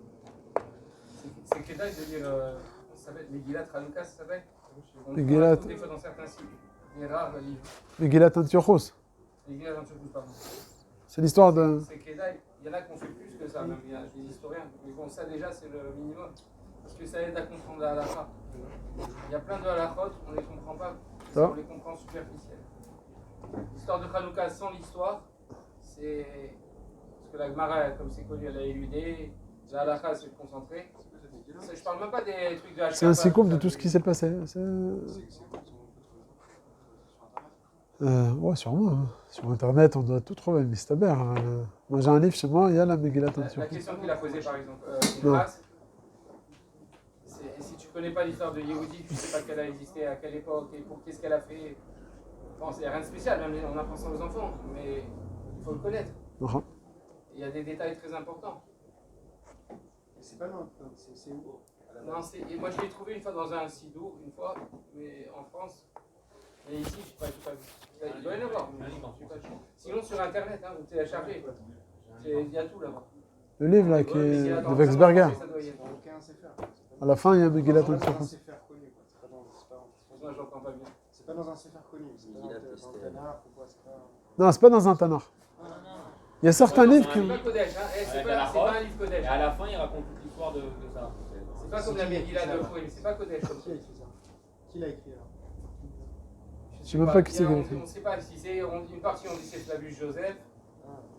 C'est Kedai de dire, ça va être Megillat Hanouka, ça s'appelle. Megillat. Des fois dans certains sites. Il est rare le livre. Megillat Antiochos. Megillat Antiochos, pardon. C'est l'histoire de. C'est Kedai. Il y en a qui ont fait plus que ça, même il y a des historiens. Mais bon, ça déjà, c'est le minimum. Parce que ça aide à comprendre la halakha. Il y a plein de halakhot, on ne les comprend pas, parce qu'on les comprend superficiels. L'histoire de Hanouka sans l'histoire, c'est. Parce que la Gemara, comme c'est connu, elle a éludé. La halakha, c'est concentré. Je parle même pas des trucs de halakha. C'est un sikoum de tout ce qui s'est passé. Ouais, sûrement. Hein. Sur Internet, on doit tout trouver. Mais c'est moi, j'ai un livre chez moi, il y a la Megillat Antiochos. La question qu'il a posée, par exemple, Non. c'est si tu connais pas l'histoire de Yehudi, tu sais pas qu'elle a existé, à quelle époque, et pour qu'est-ce qu'elle a fait. Bon, c'est rien de spécial, même on apprend ça aux enfants, mais il faut le connaître. Uh-huh. Il y a des détails très importants. C'est pas non, c'est où? Non, et moi je l'ai trouvé une fois dans un sidou, une fois, mais en France. Mais ici, je sais pas vu. Il doit y en avoir. Mais je suis pas sûr. Sinon sur internet, hein, vous téléchargez. Il y a tout là-bas. Le livre là, qui est de Wexberger. À la fin, il y a Megillat Antiochos. C'est faire connu, quoi. C'est pas dans. Moi j'entends pas bien. C'est pas dans un sefer connu. C'est pas dans le Tanakh ou quoi. C'est pas. Non, c'est pas dans un Tanakh. Il y a certains livres qui. C'est pas Kodesh, hein. C'est pas un livre Kodesh. Et à la fin, il raconte toute l'histoire de ça. C'est pas comme la Megillah de Purim, c'est pas Kodesh comme ça. Qui l'a écrit alors? Je sais même pas qui c'est qui l'a écrit. On ne sait pas si c'est une partie, on dit c'est Flavius Joseph.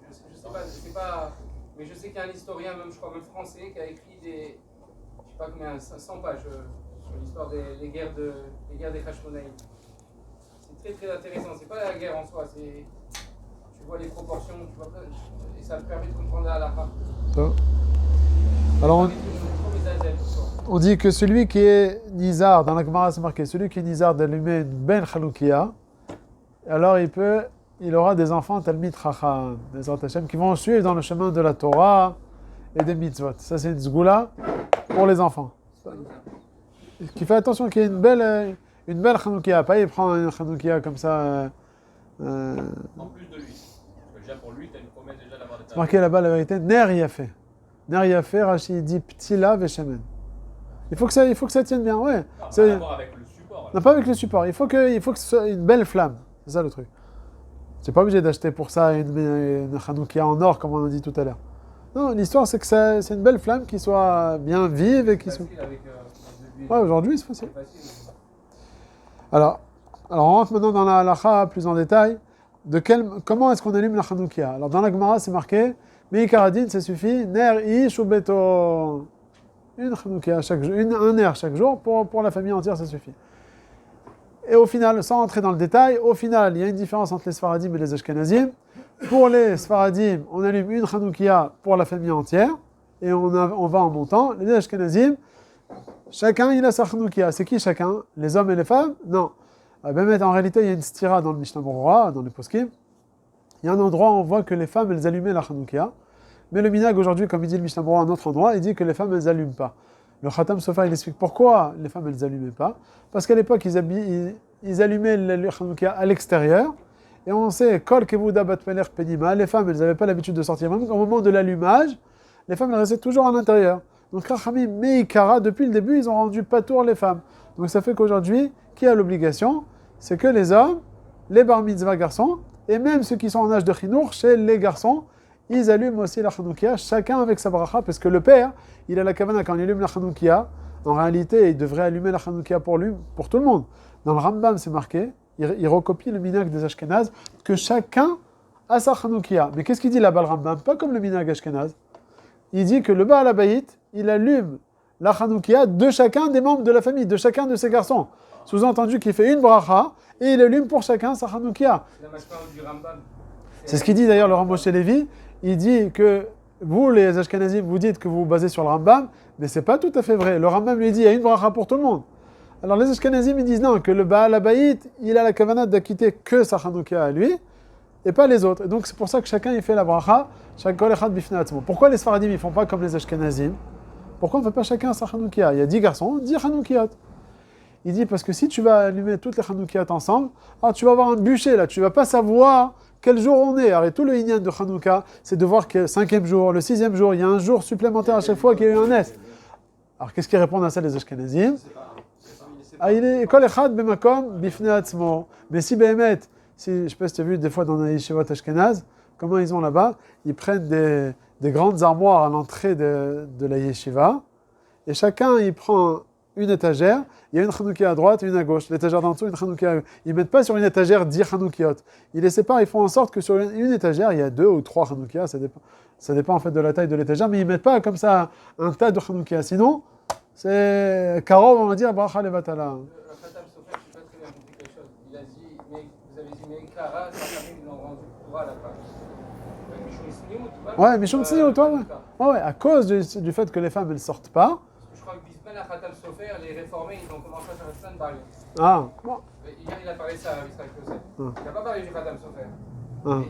Je sais pas, mais je sais qu'il y a un historien, même je crois même français, qui a écrit des, je sais pas combien, 100 pages sur l'histoire des guerres des Hashmonaïm. C'est très très intéressant. C'est pas la guerre en soi, c'est tu vois les proportions, tu vois et ça te permet de comprendre la halakha. Alors, on dit que celui qui est nizar, dans la Gemara c'est marqué, celui qui est nizar d'allumer une ben chaloukia, alors il aura des enfants talmid chacham, des Hashem, qui vont suivre dans le chemin de la Torah et des mitzvot. Ça c'est une zgoula pour les enfants. Qui fait attention qu'il y ait une belle chanoukia, pas il prend une chanoukia comme ça. En plus de lui. Parce que déjà pour lui, tu as une promesse déjà d'avoir des C'est marqué là-bas la vérité, ner yafé. Ner yafé, Rashi dit ptila veshemen. Il faut que ça tienne bien, ouais. Ça n'a rien à voir avec le support. Non, pas avec le support. Il faut que ce soit une belle flamme. C'est ça le truc. Tu n'es pas obligé d'acheter pour ça une chanoukia en or, comme on a dit tout à l'heure. Non, l'histoire, c'est que c'est une belle flamme qui soit bien vive et qui soit... Ouais, aujourd'hui, c'est facile. Alors, on rentre maintenant dans la halakha plus en détail. comment est-ce qu'on allume la Hanoukia? Alors dans la Gemara, c'est marqué Meikaradin, ça suffit, ner ish ou beto. Une Hanoukia chaque jour, un ner chaque jour, pour la famille entière, ça suffit. Et au final, sans rentrer dans le détail, au final, il y a une différence entre les Sfaradim et les Ashkenazim. Pour les Sfaradim, on allume une Hanoukia pour la famille entière, et on va en montant. Les Ashkenazim, chacun il a sa Hanoukia. C'est qui chacun? Les hommes et les femmes? Non. En réalité, il y a une stira dans le Mishnah Berurah, dans les poskim. Il y a un endroit où on voit que les femmes, elles allumaient la Hanoukia. Mais le minhag aujourd'hui, comme il dit le Mishnah Berurah à un autre endroit, il dit que les femmes, elles n'allument pas. Le Khatam Sofer, il explique pourquoi les femmes, elles n'allumaient pas. Parce qu'à l'époque, ils allumaient le Hanoukia à l'extérieur. Et on sait, Kol Kevuda Bat Peler Penima, les femmes, elles n'avaient pas l'habitude de sortir. Même au moment de l'allumage, les femmes, elles restaient toujours à l'intérieur. Donc, Rachamim Meikara, depuis le début, ils ont rendu patour les femmes. Donc, ça fait qu'aujourd'hui, qui a l'obligation? C'est que les hommes, les bar mitzvah garçons, et même ceux qui sont en âge de chinour, chez les garçons, ils allument aussi la Hanoukia, chacun avec sa bracha, parce que le père, il a la kavana quand il allume la Hanoukia, en réalité, il devrait allumer la Hanoukia pour lui, pour tout le monde. Dans le Rambam, c'est marqué, il recopie le minhag des Ashkenaz, que chacun a sa Hanoukia. Mais qu'est-ce qu'il dit là-bas le Rambam? Pas comme le minhag Ashkenaz. Il dit que le Baal Habayit, il allume la Hanoukia de chacun des membres de la famille, de chacun de ses garçons. Sous-entendu qu'il fait une bracha, et il allume pour chacun sa Hanoukia. C'est la machine du Rambam. C'est ce qu'il dit d'ailleurs le Rambam Moshe Lévi. Il dit que vous, les Ashkenazim, vous dites que vous vous basez sur le Rambam, mais c'est pas tout à fait vrai. Le Rambam lui dit il y a une bracha pour tout le monde. Alors les Ashkenazim, ils disent non, que le Baal Habayit, il a la kavanah d'acquitter que sa Hanoukia à lui, et pas les autres. Et donc c'est pour ça que chacun il fait la bracha, chaque kol echad bifnei atzmo. Pourquoi les Sfaradim ils font pas comme les Ashkenazim? Pourquoi on ne fait pas chacun sa Hanoukia? Il y a 10 garçons, 10 Hanoukiot. Il dit parce que si tu vas allumer toutes les Hanoukiot ensemble, alors tu vas avoir un bûcher là, tu vas pas savoir quel jour on est. Alors, et tout le Inyan de Hanouka, c'est de voir que le 5e jour, le 6e jour, il y a un jour supplémentaire à chaque fois qu'il y a eu un S. Alors qu'est-ce qu'ils répondent à ça les Ashkenazim? Il est kol echad b'makom bifnei atzmo. Mais si Behemet, je sais pas si tu as vu des fois dans les yeshivot Ashkenaz, comment ils ont là-bas, ils prennent des grandes armoires à l'entrée de la yeshiva, et chacun il prend une étagère, il y a une Hanoukia à droite et une à gauche. L'étagère d'en dessous, une Hanoukia. Ils ne mettent pas sur une étagère 10 Hanoukiot. Ils les séparent, ils font en sorte que sur une étagère, il y a 2 ou 3 Hanoukia, ça dépend en fait de la taille de l'étagère, mais ils ne mettent pas comme ça un tas de Hanoukia. Sinon, c'est Karov, on va dire, Bracha Levatala. Le Khatam Sofer, je n'ai pas très bien compris quelque chose. Il a dit, mais vous avez dit Meikara, sa famille, ils l'ont rendu droit à la fin. Mishum Sniout, tu vois? Ouais, Mishum Sniout, toi, ouais. Ouais, à cause du fait que les femmes, elles ne sortent pas. Je crois que Bisman, à Khatam Sofer, les réformés, ils ont commencé à faire ça de barrière. Ah, bon. Hier, il a parlé ça à Israël Kosset. Il n'a pas parlé du Khatam Sofer.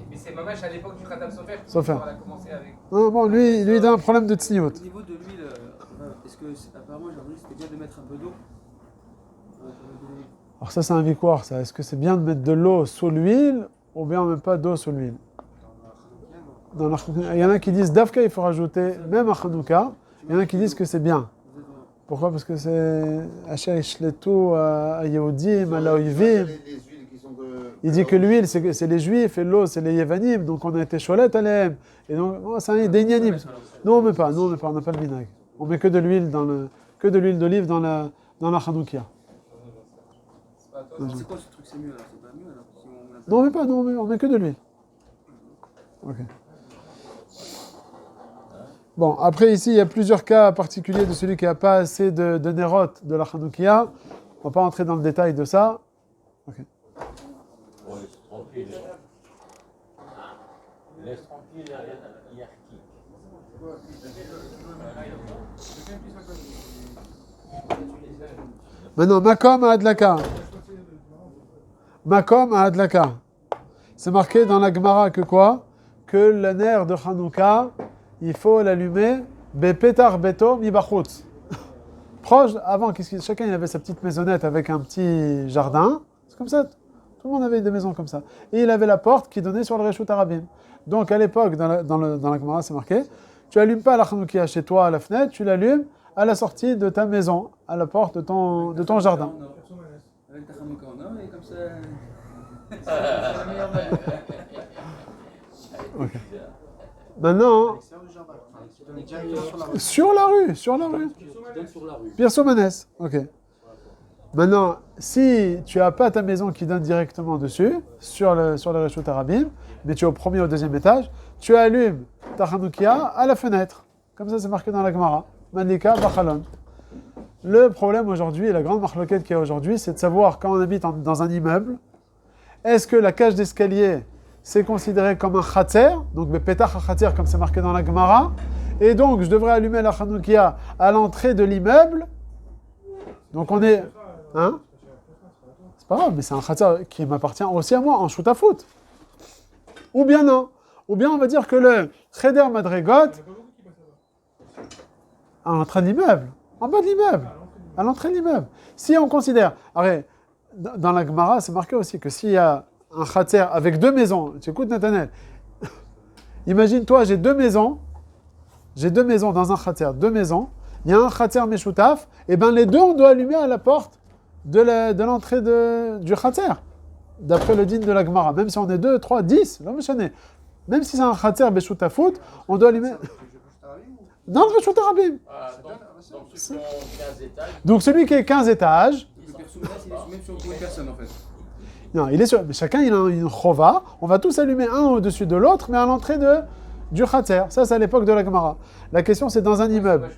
Mais c'est Mamash à l'époque du Khatam Sofer qui a commencé avec. Non, bon, lui, il a un problème de tsniout. Au niveau de l'huile, est-ce que apparemment j'ai entendu que c'était bien de mettre un peu d'eau? Alors ça, c'est un victoire, ça. Est-ce que c'est bien de mettre de l'eau sous l'huile ou bien on ne met pas d'eau sous l'huile? Il y en a qui disent Dafka, il faut rajouter même à Hanouka. Il y en a qui disent que c'est bien. Pourquoi? Parce que c'est Asher Ishletu à Yehudim, à Laoivim. Il dit que l'huile, c'est les Juifs et l'eau, c'est les Yevanim. Donc on a été Cholet Aleem. Et donc, c'est un Dénianim. Non, on ne met pas, on n'a pas le vinagre. On met que de l'huile d'olive dans la Hanoukia. C'est quoi ce truc? C'est mieux alors? C'est pas mieux alors? Si Non, on met pas, non, on met que de l'huile. Ok. Bon, après ici, il y a plusieurs cas particuliers de celui qui n'a pas assez de Nerot de la Hanoukia. On ne va pas entrer dans le détail de ça. Ok. Tranquille. Laisse tranquille, Yarki. Maintenant, Makom à Adlaka. Makom à Adlaka. C'est marqué dans la Gemara que quoi? Que le nerf de Hanouka, il faut l'allumer Bepetar Beto Mibachutz. Proche, avant, chacun il avait sa petite maisonnette avec un petit jardin. C'est comme ça. Tout le monde avait des maisons comme ça. Et il avait la porte qui donnait sur le Reshut Arabim. Donc à l'époque, dans la Gemara, c'est marqué, tu n'allumes pas la Hanoukia chez toi à la fenêtre, tu l'allumes à la sortie de ta maison, à la porte de ton jardin. avec ta Hanouka en or et comme ça. C'est la meilleure manière. Okay. Maintenant, sur la rue. Donne sur la rue. Pierre Somanès. Ok. Maintenant, si tu n'as pas ta maison qui donne directement dessus, sur le Reshut Harabim, mais tu es au premier ou au deuxième étage, tu allumes ta Hanoukia à la fenêtre. Comme ça, c'est marqué dans la Gemara. Mandika Bachalon. Le problème aujourd'hui, et la grande marloquette qu'il y a aujourd'hui, c'est de savoir quand on habite dans un immeuble, est-ce que la cage d'escalier, c'est considéré comme un khatser, donc Bepetach khatser, comme c'est marqué dans la Gemara, et donc je devrais allumer la Hanoukia à l'entrée de l'immeuble. Donc on est... Hein? C'est pas grave, mais c'est un khatser qui m'appartient aussi à moi, en shoot à foot. Ou bien non. Ou bien on va dire que le cheder madregot, à l'entrée de l'immeuble, en bas de l'immeuble, à l'entrée de l'immeuble. Si on considère, arrête, dans la Gemara, c'est marqué aussi que s'il y a un khatser avec deux maisons, tu écoutes Nathanaël, imagine-toi, j'ai deux maisons dans un khatser, deux maisons, il y a un khatser meshutaf, et bien les deux on doit allumer à la porte de l'entrée du khatser, d'après le din de la Gemara, même si on est 2, 3, 10, même si c'est un khatser meshutafut, on doit allumer... Dans le Reshut Harabim. Donc ceux qui ont 15 étages. Donc celui qui est 15 étages... Le personnage, il est même sur une personne en fait. Non, mais chacun il a une chova. On va tous allumer un au-dessus de l'autre, mais à l'entrée du khatser. Ça, c'est à l'époque de la Gemara. La question, c'est dans un immeuble.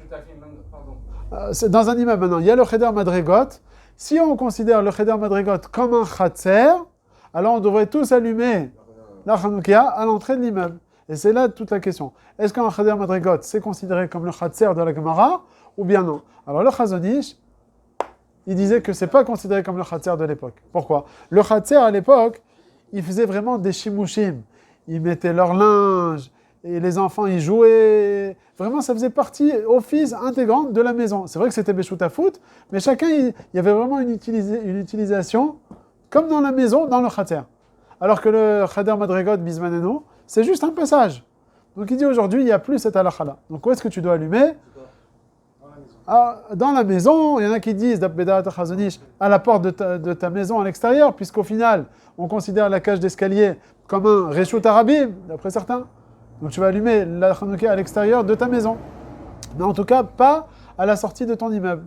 C'est dans un immeuble maintenant. Il y a le cheder madregot. Si on considère le cheder madregot comme un khatser, alors on devrait tous allumer la Hanoukia à l'entrée de l'immeuble. Et c'est là toute la question. Est-ce qu'un cheder madregot, c'est considéré comme le khatser de la Gemara, ou bien non? Alors le Chazon Ish, il disait que c'est pas considéré comme le khatser de l'époque. Pourquoi? Le khatser à l'époque, il faisait vraiment des shimushim. Ils mettaient leur linge, et les enfants y jouaient. Vraiment, ça faisait partie, office intégrante de la maison. C'est vrai que c'était Beshut Foot, mais chacun, il y avait vraiment une utilisation, comme dans la maison, dans le khatser. Alors que le cheder madregot bismaneno, c'est juste un passage. Donc il dit aujourd'hui, il n'y a plus cette halakha-là. Donc où est-ce que tu dois allumer? Dans la maison, il y en a qui disent, à la porte de ta maison à l'extérieur, puisqu'au final, on considère la cage d'escalier comme un Reshut Harabim, d'après certains. Donc tu vas allumer la Hanoukia à l'extérieur de ta maison. Mais en tout cas, pas à la sortie de ton immeuble.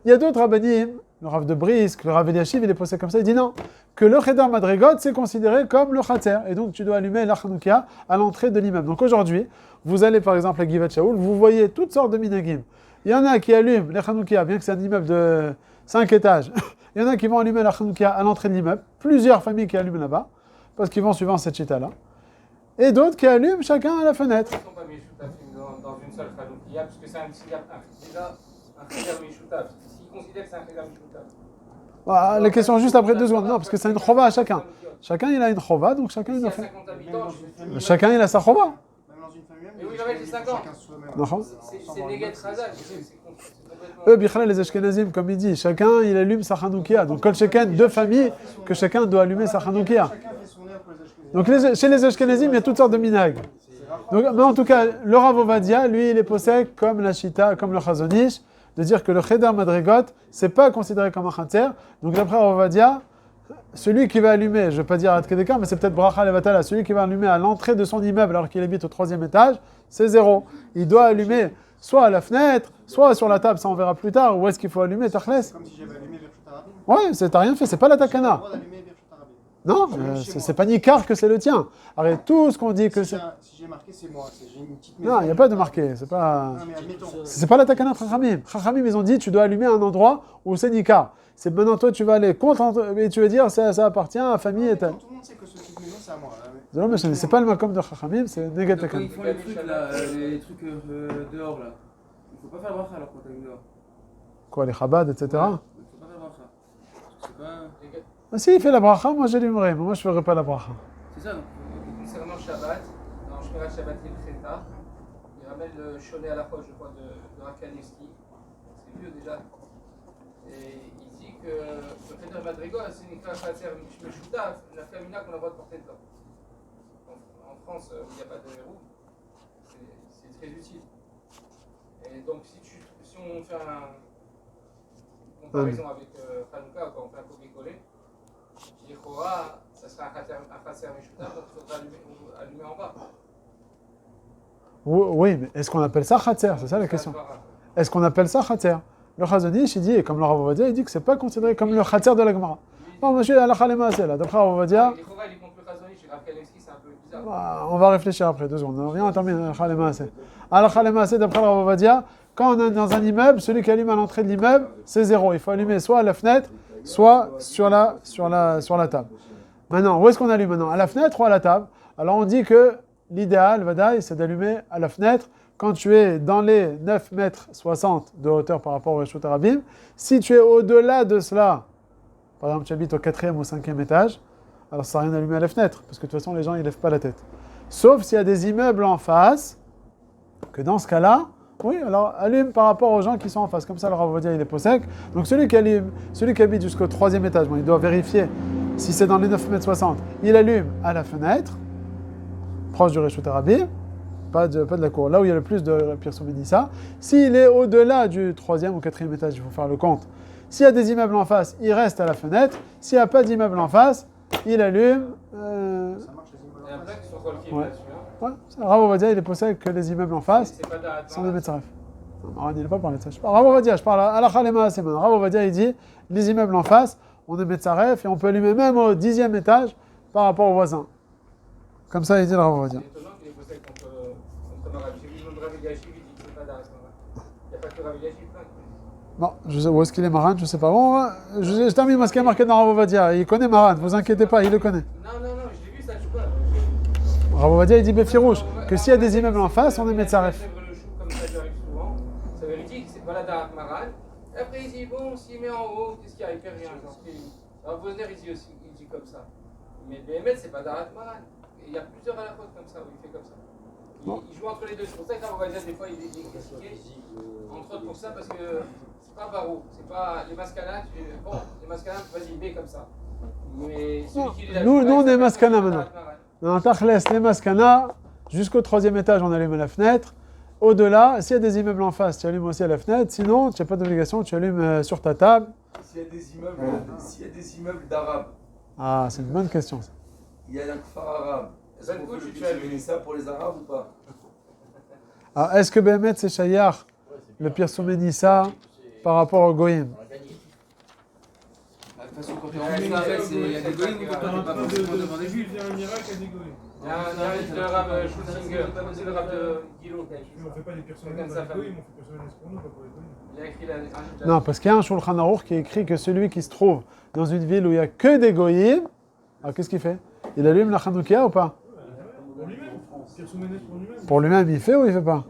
Il y a d'autres rabbanim, le Rav de Brisk, le Rav Eliashiv, il est posé comme ça, il dit non, que le cheder madregot, c'est considéré comme le khatser. Et donc tu dois allumer la Hanoukia à l'entrée de l'immeuble. Donc aujourd'hui, vous allez par exemple à Givat Shaul, vous voyez toutes sortes de minagim. Il y en a qui allument les Hanoukia, bien que c'est un immeuble de 5 étages. Il y en a qui vont allumer la Hanoukia à l'entrée de l'immeuble. Plusieurs familles qui allument là-bas, parce qu'ils vont suivant cette chita-là. Et d'autres qui allument chacun à la fenêtre. Ils ne sont pas Meshutafim dans une seule Hanoukia, parce que c'est déjà un cheder Meshutaf. S'ils considèrent que c'est un cheder Meshutaf. Voilà, la question juste après 2 secondes. Non, parce que c'est une chova à chacun. Chacun il a une chova, donc chacun il a fait. 50 habitants, Chacun il a sa chova. Même dans une famille, mais oui, j'avais dit 50. Non. C'est Neget Razak. Eux, Bichala, les Ashkenazim, comme il dit, chacun il allume sa Hanoukia. Donc, Kol Sheken, 2 familles, que chacun doit allumer sa Hanoukia. Donc, chez les Ashkenazim, il y a toutes sortes de minag. Donc, mais en tout cas, le Rav Ovadia, lui, il est possède comme la Shita, comme le Chazon Ish, de dire que le cheder madregot, c'est pas considéré comme un khatser. Donc, d'après Rav Ovadia, celui qui va allumer, je ne vais pas dire Ad Kedeka, mais c'est peut-être Bracha Levatala, celui qui va allumer à l'entrée de son immeuble alors qu'il habite au 3e étage, c'est 0. Il doit allumer soit à la fenêtre, soit sur la table, ça on verra plus tard, où est-ce qu'il faut allumer, Tachles. Comme si j'avais allumé Birshut Harabim. Ouais, t'as rien fait, c'est pas la takana. J'ai le droit d'allumer Birshut Harabim. Non, c'est pas Nikar que c'est le tien. Arrête tout ce qu'on dit que Si c'est... j'ai marqué, c'est moi. J'ai une petite maison. Non, il n'y a pas de marqué, c'est pas... Non, mais admettons. C'est pas la takana de Chachamim. Chachamim, ils ont dit, tu dois allumer à un endroit où c'est Nikar. C'est maintenant, toi, tu vas aller contre, et tu vas dire, ça appartient à la famille et tal. Tout le monde sait que ce type de maison, c'est à moi. Non, mais c'est pas le makom de Chachamim, c'est Negat Quand Takana. ils font les trucs là, les trucs dehors là, il faut pas faire bracha alors quand t'allumes dehors. Quoi, les Chabad, etc. Il faut pas faire bracha. C'est pas. Ah, si il fait la bracha, moi j'allumerai, mais moi je ferai pas la bracha. C'est ça. Concernant Shabbat, dans Shmirat Shabbat Kheta, il ramène le Shoné à la poche, je crois, de Rakanievski. C'est vieux déjà. Et il dit que le cheder madregot, c'est une khatser Meshutaf, la famina qu'on a le droit de porter dedans. En France, où il n'y a pas de verrou, c'est très utile. Et donc, si on fait une comparaison avec Hanouka, quand on fait un copier-coller, Yehora, ça sera un khatser Meshutaf, donc il faudra allumer en bas. Oui, mais est-ce qu'on appelle ça khatser? C'est ça la question. Est-ce qu'on appelle ça khatser? Le Chazon Ish, il dit, et comme le Rav Ovadia, il dit que c'est pas considéré comme le Khatser de la Gemara. Non, monsieur, Halakha Lemaaseh, là, d'après Rav Ovadia. Les Chora, il est contre le Chazonish, et Rav Kalevski, c'est un peu bizarre. On va réfléchir après, 2 secondes. On vient, on termine Halakha Lemaaseh. Halakha Lemaaseh, d'après le Rav Ovadia, quand on est dans un immeuble, celui qui allume à l'entrée de l'immeuble, c'est 0. Il faut allumer soit à la fenêtre, soit sur la table. Maintenant, où est-ce qu'on allume maintenant? À la fenêtre ou à la table? Alors on dit que l'idéal, Vadaï, c'est d'allumer à la fenêtre quand tu es dans les 9 mètres 60 de hauteur par rapport au Reshut Harabim. Si tu es au-delà de cela, par exemple tu habites au 4e ou 5e étage, alors ça ne sert à rien d'allumer à la fenêtre, parce que de toute façon les gens ne lèvent pas la tête. Sauf s'il y a des immeubles en face, que dans ce cas-là, oui, alors allume par rapport aux gens qui sont en face. Comme ça, le Rav Ovadia, il est possèque. Donc celui qui habite jusqu'au 3e étage, bon, il doit vérifier si c'est dans les 9 mètres 60. Il allume à la fenêtre, proche du Reshut Harabim, pas de la cour, là où il y a le plus de Pirso Menissa. S'il est au-delà du 3e ou 4e étage, il faut faire le compte. S'il y a des immeubles en face, il reste à la fenêtre. S'il n'y a pas d'immeuble en face, il allume. Et après, sur quoi le film Ouais. là-dessus, hein? Ouais, Rav Ovadia, il est possèque que les immeubles en face C'est pas d'arrêt. sont des Metzaref. Non, il n'a pas parlé de ça. Rav Ovadia, je parle à la Khalema, c'est maintenant. Rav Ovadia, il dit les immeubles en face, on est Metzaref et on peut allumer même au 10e étage par rapport aux voisins. Comme ça, il dit le Rav Ovadia. C'est étonnant qu'il ait bossé contre Marav. J'ai vu le Rav Eliashiv, il dit que c'est pas d'arrêt. Il n'y a pas que Rav Eliashiv. Bon, je sais où est-ce qu'il est Maran, je sais pas. Bon, je termine moi ce qui est marqué dans Rav Ovadia. Il connaît Maran, ne vous inquiétez pas, il le connaît. Non, je l'ai vu ça, je sais pas. Rav Ovadia, il dit Befirouche, que s'il y a des immeubles en face, on est Metzaref. Le chou, comme ça, j'arrive souvent. Ça veut dire que c'est pas la d'arrêt Maran. Et après, il dit, bon, s'il met en haut, qu'est-ce qu'il y a? Il fait rien. Alors, Vosner, il dit aussi, il dit comme ça. Mais BML, c'est pas d'arrêt Maran. Il y a plusieurs à la fois comme ça, où il fait comme ça. Il joue entre les deux. C'est pour ça que Rav Ovadia, des fois, il est critiqué. Entre autres pour ça, parce que c'est pas barreau. C'est pas les mascanas. Bon, les mascanas, vas-y, B comme ça. Mais celui qui est Nous, on est mascana maintenant. Dans Tachles, les mascana, jusqu'au 3e étage, on allume à la fenêtre. Au-delà, s'il y a des immeubles en face, tu allumes aussi à la fenêtre. Sinon, tu n'as pas d'obligation, tu allumes sur ta table. S'il y a des immeubles d'arabes, Ah, c'est une bonne question, ça. il y a un phare arabe. Est-ce qu'on peut utiliser ça pour les arabes ou pas? Alors, est-ce que Béhémet, c'est Shayar, le Pirso Menissa, par rapport au Goïm? De toute façon, quand tu es en Israël, il y a des goïms ou quand on n'est pas forcément devant des juifs. Il y a le Rav Schulzinger, c'est le Rav de Guillaume. On ne fait pas des personnalités Comme ça, pour les goïms, on fait personnalités pour nous, pas pour les goïms. Il a écrit la. Non, parce qu'il y a un Shulchan Aruch qui écrit que celui qui se trouve dans une ville où il n'y a que des Goïm, alors qu'est-ce qu'il fait? Il allume la Hanoukia ou pas? Pour lui-même, personnalité pour lui-même. Pour lui-même, il fait ou il fait pas?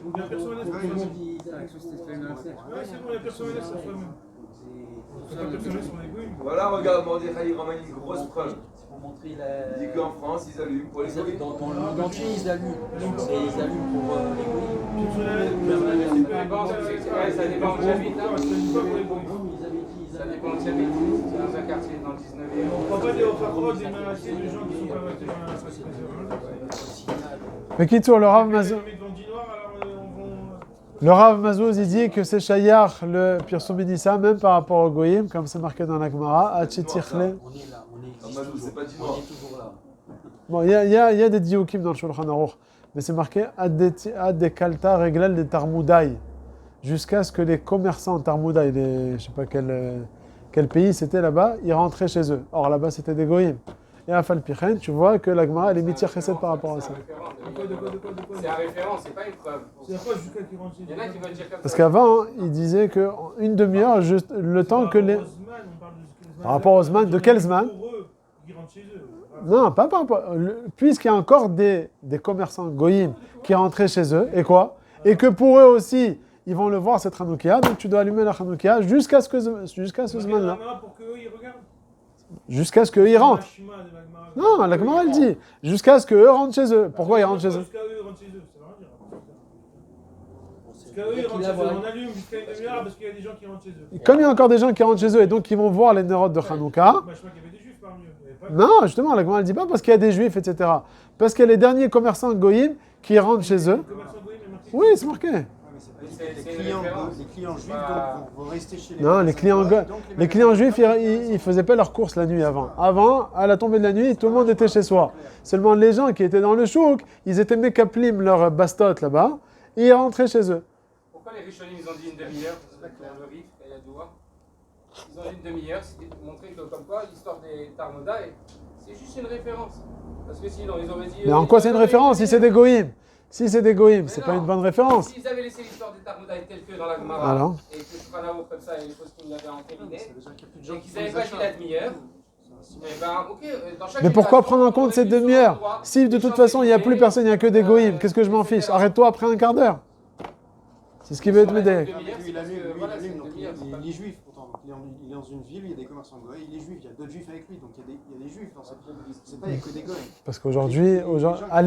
Ou bien personnalité pour lui-même. Avec ce système là. Ouais, c'est bon, il y a personnalité sur soi-même. C'est pas personnalité sur les goïms. Voilà, regarde, Mordechai, il ramène une grosse preuve. Pour montrer Il dit qu'en France, ils allument pour les goïms. Dans le monde entier, ils allument. Et ils allument pour les goïms. Ça dépend où j'habite. Ils avaient dit, Ça dépend où j'habite. C'est dans un quartier dans le 19e. On ne prend pas des hauts des menacés de gens qui sont pas restés dans la société. Mais qui tourne, le Rav Mazouz? Le Rav Mazouz, il dit que c'est Shayar, le Pirso Menissa, même par rapport au Goïm, comme c'est marqué dans la Gemara, Achitichle. On est là, C'est pas du on noir. est toujours là. Bon, il y a des dioukim dans le Shulchan Aruch, mais c'est marqué Ad de Kalta Reglal de Tarmoudaï, jusqu'à ce que les commerçants Tarmoudaï, je ne sais pas quel pays c'était là-bas, ils rentraient chez eux. Or là-bas c'était des goyim. Et à Falpichen, tu vois que la Gemara elle est mitir chesed par rapport à ça. C'est un référent, c'est pas une preuve. C'est quoi jusqu'à qui rentre chez Il y en a qui veulent dire comme ça. Parce qu'avant, il disait qu'en une demi-heure, juste le temps que les... Par rapport aux Zman, de quel Zman? Pour eux, ils rentrent chez eux. Non, pas par rapport... Puisqu'il y a encore des commerçants goyim qui rentraient chez eux, et quoi? Et que pour eux aussi, ils vont le voir cette Hanoukia, donc tu dois allumer la Hanoukia jusqu'à ce Zman-là. Pour qu'eux, ils regardent. Jusqu'à ce qu'eux, ils rentrent. Non, la Gemara, elle dit, jusqu'à ce qu'eux rentrent chez eux. Pourquoi ils rentrent chez eux? Jusqu'à eux, ils rentrent chez eux, ça veut rien dire. Jusqu'à eux, ils rentrent chez eux. On allume jusqu'à une demi-heure parce qu'il y a des gens qui rentrent chez eux. Et comme il y a encore des gens qui rentrent chez eux et donc qui vont voir les nérotes de Hanouka, Bah, je crois qu'il y avait des juifs parmi eux. non, justement, la Gemara, elle dit pas parce qu'il y a des juifs, etc. Parce qu'il y a les derniers commerçants goyim qui rentrent chez eux. Oui, c'est marqué. Les clients juifs vont rester chez les Non, les clients juifs, ils faisaient pas leurs courses la nuit avant. Avant, à la tombée de la nuit, tout le monde était chez soi. Seulement les gens qui étaient dans le chouk, ils étaient mécaplim leur bastote là-bas, et ils rentraient chez eux. pourquoi les Rishonim ils ont dit une demi-heure dans le Rif, et Yadoua. Ils ont dit une demi-heure, c'était pour montrer que comme quoi l'histoire des Tarnoda, c'est juste une référence. Parce que sinon ils auraient dit. Mais en quoi c'est une référence si c'est des goïms? Si c'est des goïms, c'est pas une bonne référence. S'ils avaient laissé l'histoire des Tarnoda telle que dans la Gemara, Alors et que Fanaou comme ça, et les choses qu'ils l'avaient entériné, Et et qu'ils n'avaient pas dit la demi-heure, eh ben, ok, dans chaque Mais pourquoi génération, prendre en on compte aurait cette dû sur le demi-heure? droit, Si de les toute gens façon il n'y a écrivaient, plus personne, il n'y a que des goïms, qu'est-ce que je m'en fiche? etc. Arrête-toi après un quart d'heure. C'est ce qui veut être Sur la médé. demi-heure, c'est Lui, il parce allume, que, lui, voilà, il c'est allume, une donc demi-heure, c'est pas- il est juif pourtant. Donc il est dans une ville, il y a des commerçants goïs, il est juif, il y a d'autres juifs avec lui, donc il y a des juifs dans cette ville. C'est pas il y a que des goïs. Parce qu'aujourd'hui, à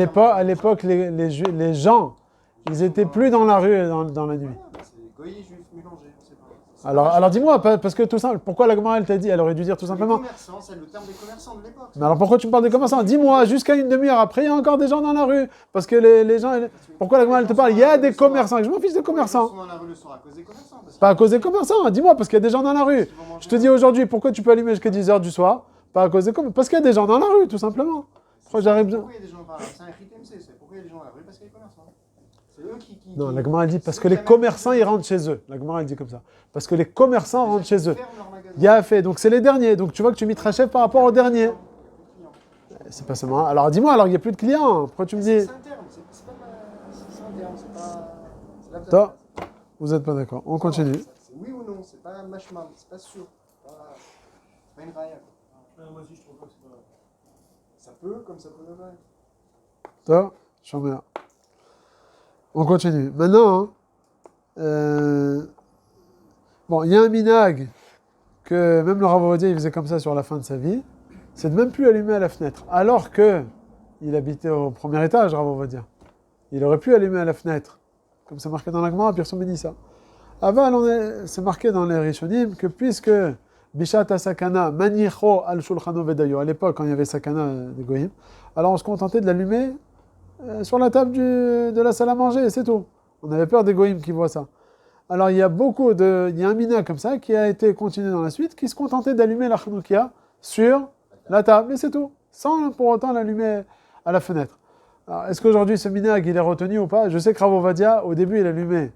l'époque, les gens, ils étaient plus dans la rue dans la nuit. Voilà, c'est des goïs juifs mélangés, on sait pas. Alors dis-moi, parce que tout simple, pourquoi la Gemara elle t'a dit, elle aurait dû dire tout Les simplement. commerçants, c'est le terme des commerçants de l'époque. Mais alors pourquoi tu me parles des commerçants? Dis-moi, jusqu'à une demi-heure après, il y a encore des gens dans la rue. Parce que les gens, pourquoi la Gemara elle te parle? Il y a des commerçants, je m'en fiche des Ils commerçants. sont dans la rue le soir à cause des commerçants. parce Pas à que- cause des commerçants, dis-moi, parce qu'il y a des gens dans la rue. Ils vont manger Je te dis aujourd'hui, pourquoi tu peux allumer jusqu'à 10h du soir? Pas à cause des commerçants, parce qu'il y a des gens dans la rue, tout simplement. Pourquoi j'arrive bien? Pourquoi il y a des gens dans la rue? C'est un RITMC, c'est pourquoi il y a des gens dans la rue? Parce qu'il y a des commerçants. C'est eux qui. Non, la Gemara elle dit parce que les commerçants ils rentrent chez eux. La Gemara elle dit comme ça. Parce que les commerçants rentrent chez eux. Il y a fait, donc c'est les derniers. Donc tu vois que tu mitrachèves par rapport aux derniers. C'est pas seulement. Alors dis-moi, alors il n'y a plus de clients. Pourquoi tu me dis? C'est un terme, c'est pas. C'est un terme, c'est pas. C'est la Toi, vous n'êtes pas d'accord. On continue. C'est oui ou non, c'est pas un mashmam, c'est pas sûr. C'est pas une raya. Moi aussi, je trouve pas que c'est pas. Ça peut, comme ça peut ne pas être. Toi, je suis là. On continue. Maintenant, bon, il y a un minag que même le Rav Ovadia, il faisait comme ça sur la fin de sa vie, c'est de même plus allumer à la fenêtre. Alors que il habitait au premier étage, Rav Ovadia. Il aurait pu allumer à la fenêtre. Comme c'est marqué dans la Gemara, Pirson dit ça. Aval, c'est marqué dans les Rishonim que puisque Bishat Sakana, Manicho al Shulchano Vedayo, à l'époque, quand il y avait Sakana des Goyim, alors on se contentait de l'allumer sur la table de la salle à manger, c'est tout. On avait peur des Goyim qui voient ça. Alors il y a un mina comme ça qui a été continué dans la suite, qui se contentait d'allumer la Hanoukia sur la table, et c'est tout, sans pour autant l'allumer à la fenêtre. Alors, est-ce qu'aujourd'hui ce minag il est retenu ou pas? Je sais que Rav Ovadia, au début, il allumait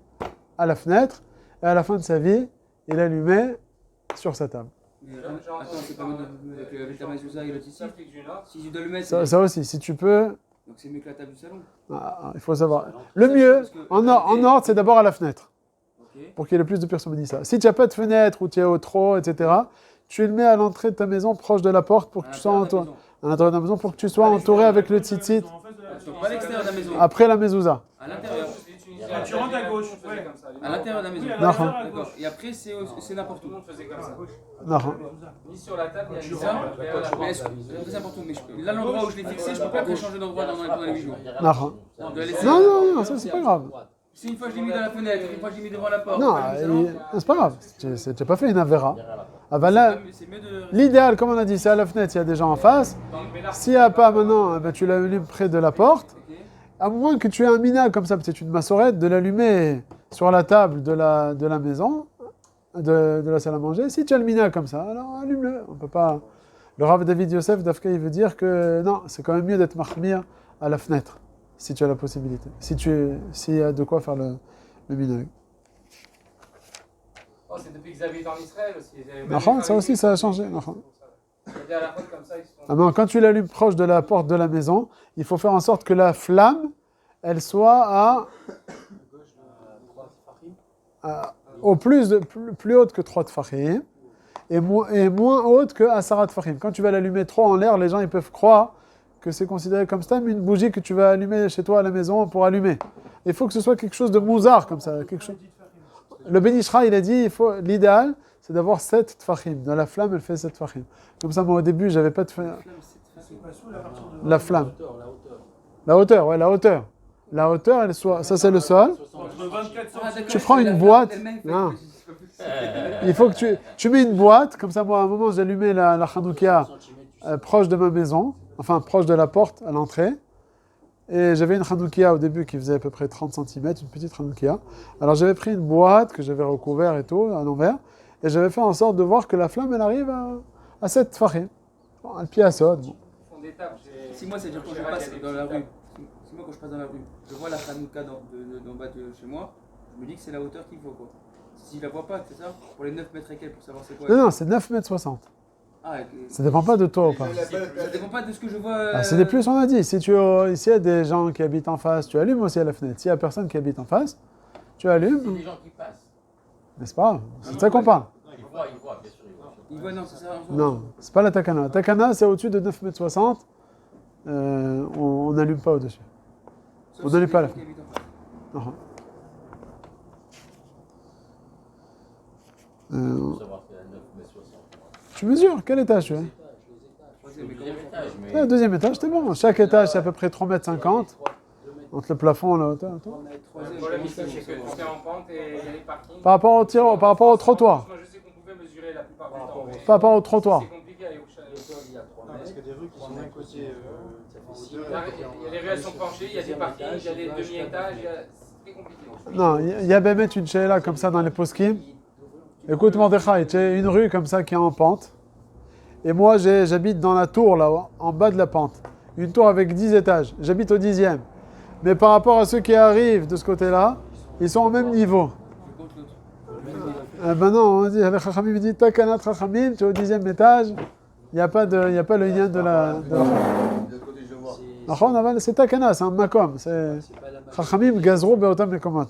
à la fenêtre, et à la fin de sa vie, il allumait sur sa table. Mais attends, c'est pas avec la mezouza et le tissu. Si tu dois le mettre, Ça aussi, si tu peux, donc c'est mieux que la table du salon. il faut savoir. Le mieux, en ordre, c'est d'abord à la fenêtre, Ok. pour qu'il y ait le plus de personnes ça. Si tu n'as pas de fenêtre, ou tu es au trot, etc., tu le mets à l'entrée de ta maison, proche de la porte, pour que tu sois entouré. À l'intérieur de la maison, pour que tu sois entouré avec le tzitzit, Donc pas à l'extérieur de la maison. après la mezouza. À l'intérieur. Ah, tu rentres à gauche. Ouais. À l'intérieur de la maison. Oui, à Non. l'intérieur, à D'accord. gauche. Et après, c'est n'importe Tout où. le monde faisait comme ça. Non. Ni sur la table, ni à C'est l'extérieur. ça Mais c'est n'importe où. Mais là, l'endroit où je l'ai fixé, je peux pas après changer d'endroit pendant les 8 jours. Non. On doit laisser. Non, ça c'est pas grave. Si une fois je l'ai mis dans la fenêtre, une fois je l'ai mis devant la porte. Non, une fois, je l'ai mis dans le salon, c'est pas grave. Tu n'as pas fait une avera. Ah bah là, c'est mieux de. l'idéal, comme on a dit, c'est à la fenêtre, il y a des gens en face. S'il n'y a pas maintenant, ben, tu l'allumes près de la porte. Ok. À moins que tu aies un minag comme ça, peut-être une massorette, de l'allumer sur la table de la maison, de la salle à manger. Si tu as le minag comme ça, alors allume-le. On peut pas. Le Rav David Yosef d'Afka, il veut dire que non, c'est quand même mieux d'être mahmir à la fenêtre, si tu as la possibilité. S'il y a de quoi faire le minag. Oh, c'est depuis qu'ils habitent en Israël aussi. Nahon, ça aussi, ça a changé. Nahon. C'est-à-dire à la fois comme ça, ils sont. Ah non, quand tu l'allumes proche de la porte de la maison, il faut faire en sorte que la flamme, elle soit au plus haute que 3 tfachim et moins haute que Asarat tfachim. Quand tu vas l'allumer trop en l'air, les gens ils peuvent croire que c'est considéré comme ça, mais une bougie que tu vas allumer chez toi à la maison pour allumer. Il faut que ce soit quelque chose de mouzard comme ça. Quelque chose. Le Ben Ishra, il a dit, l'idéal, c'est d'avoir 7 tfachim. Dans la flamme, elle fait 7 tfachim. Comme ça, moi au début, j'avais pas de la flamme. La hauteur, ouais, la hauteur. La hauteur, elle soit. Ça, c'est le sol. Entre 24 cm. Tu prends une boîte. Non. Il faut que tu mets une boîte. Comme ça, moi, à un moment, j'allumais la Hanoukia proche de ma maison. Enfin, proche de la porte à l'entrée. Et j'avais une Hanoukia au début qui faisait à peu près 30 cm, une petite Hanoukia. Alors, j'avais pris une boîte que j'avais recouvert et tout, à l'envers. Et j'avais fait en sorte de voir que la flamme, elle arrive à 7 tfachim. Un pied à sod. Bon. Si moi, c'est-à-dire quand je passe dans la rue, si moi quand je passe dans la rue, je vois la Hanouka d'en bas de chez moi, Je me dis que c'est la hauteur qu'il faut, quoi. Si je la vois pas, c'est ça? Pour les 9 mètres et quelques, pour savoir c'est quoi. Non, non, c'est 9,60 m. Ah, Ça dépend pas de toi ou pas. ça dépend pas de ce que je vois. Ah, c'est des plus, on a dit. Si il y a des gens qui habitent en face, tu allumes aussi à la fenêtre. S'il y a personne qui habite en face, tu allumes. C'est des gens qui passent. N'est-ce pas? C'est de ça qu'on parle. Ils voient, bien sûr. Il voit, non, c'est ça. Non, c'est pas la takana. La takana, c'est au-dessus de 9,60 m. On n'allume pas au-dessus. On n'allume pas à la fenêtre. Non. Pour savoir si c'est à 9,60 m. Tu mesures, quel étage tu es? Deuxième étage, mais. Le deuxième étage, c'est bon. Chaque étage, c'est à peu près 3,50 m. Entre le plafond et la hauteur. Le problème ici, c'est que tout est en pente et il y a les parkings. Par rapport au trottoir. Moi, je sais qu'on pouvait mesurer la plupart du temps. mais Par rapport au trottoir. C'est compliqué à aller au chalet. Non, parce qu'il y a des rues qui sont d'un côté en Il y hauteur. a les rues, elles sont penchées, il y a des parkings, il y a des demi-étages, c'est très compliqué. Non, il y a Bémet une chéla comme ça dans les poskim. Écoute, Mordechai, tu as une rue comme ça qui est en pente. Et moi, j'habite dans la tour, là, en bas de la pente. Une tour avec 10 étages. J'habite au 10e. Mais par rapport à ceux qui arrivent de ce côté-là, ils sont au même niveau. Ben non, on dit, le Chachamim me dit, Takanat Chachamim, tu es au 10e étage. Il n'y a pas le lien de la... C'est Takana, c'est un makom. C'est Chachamim gazrou beotam mekomot.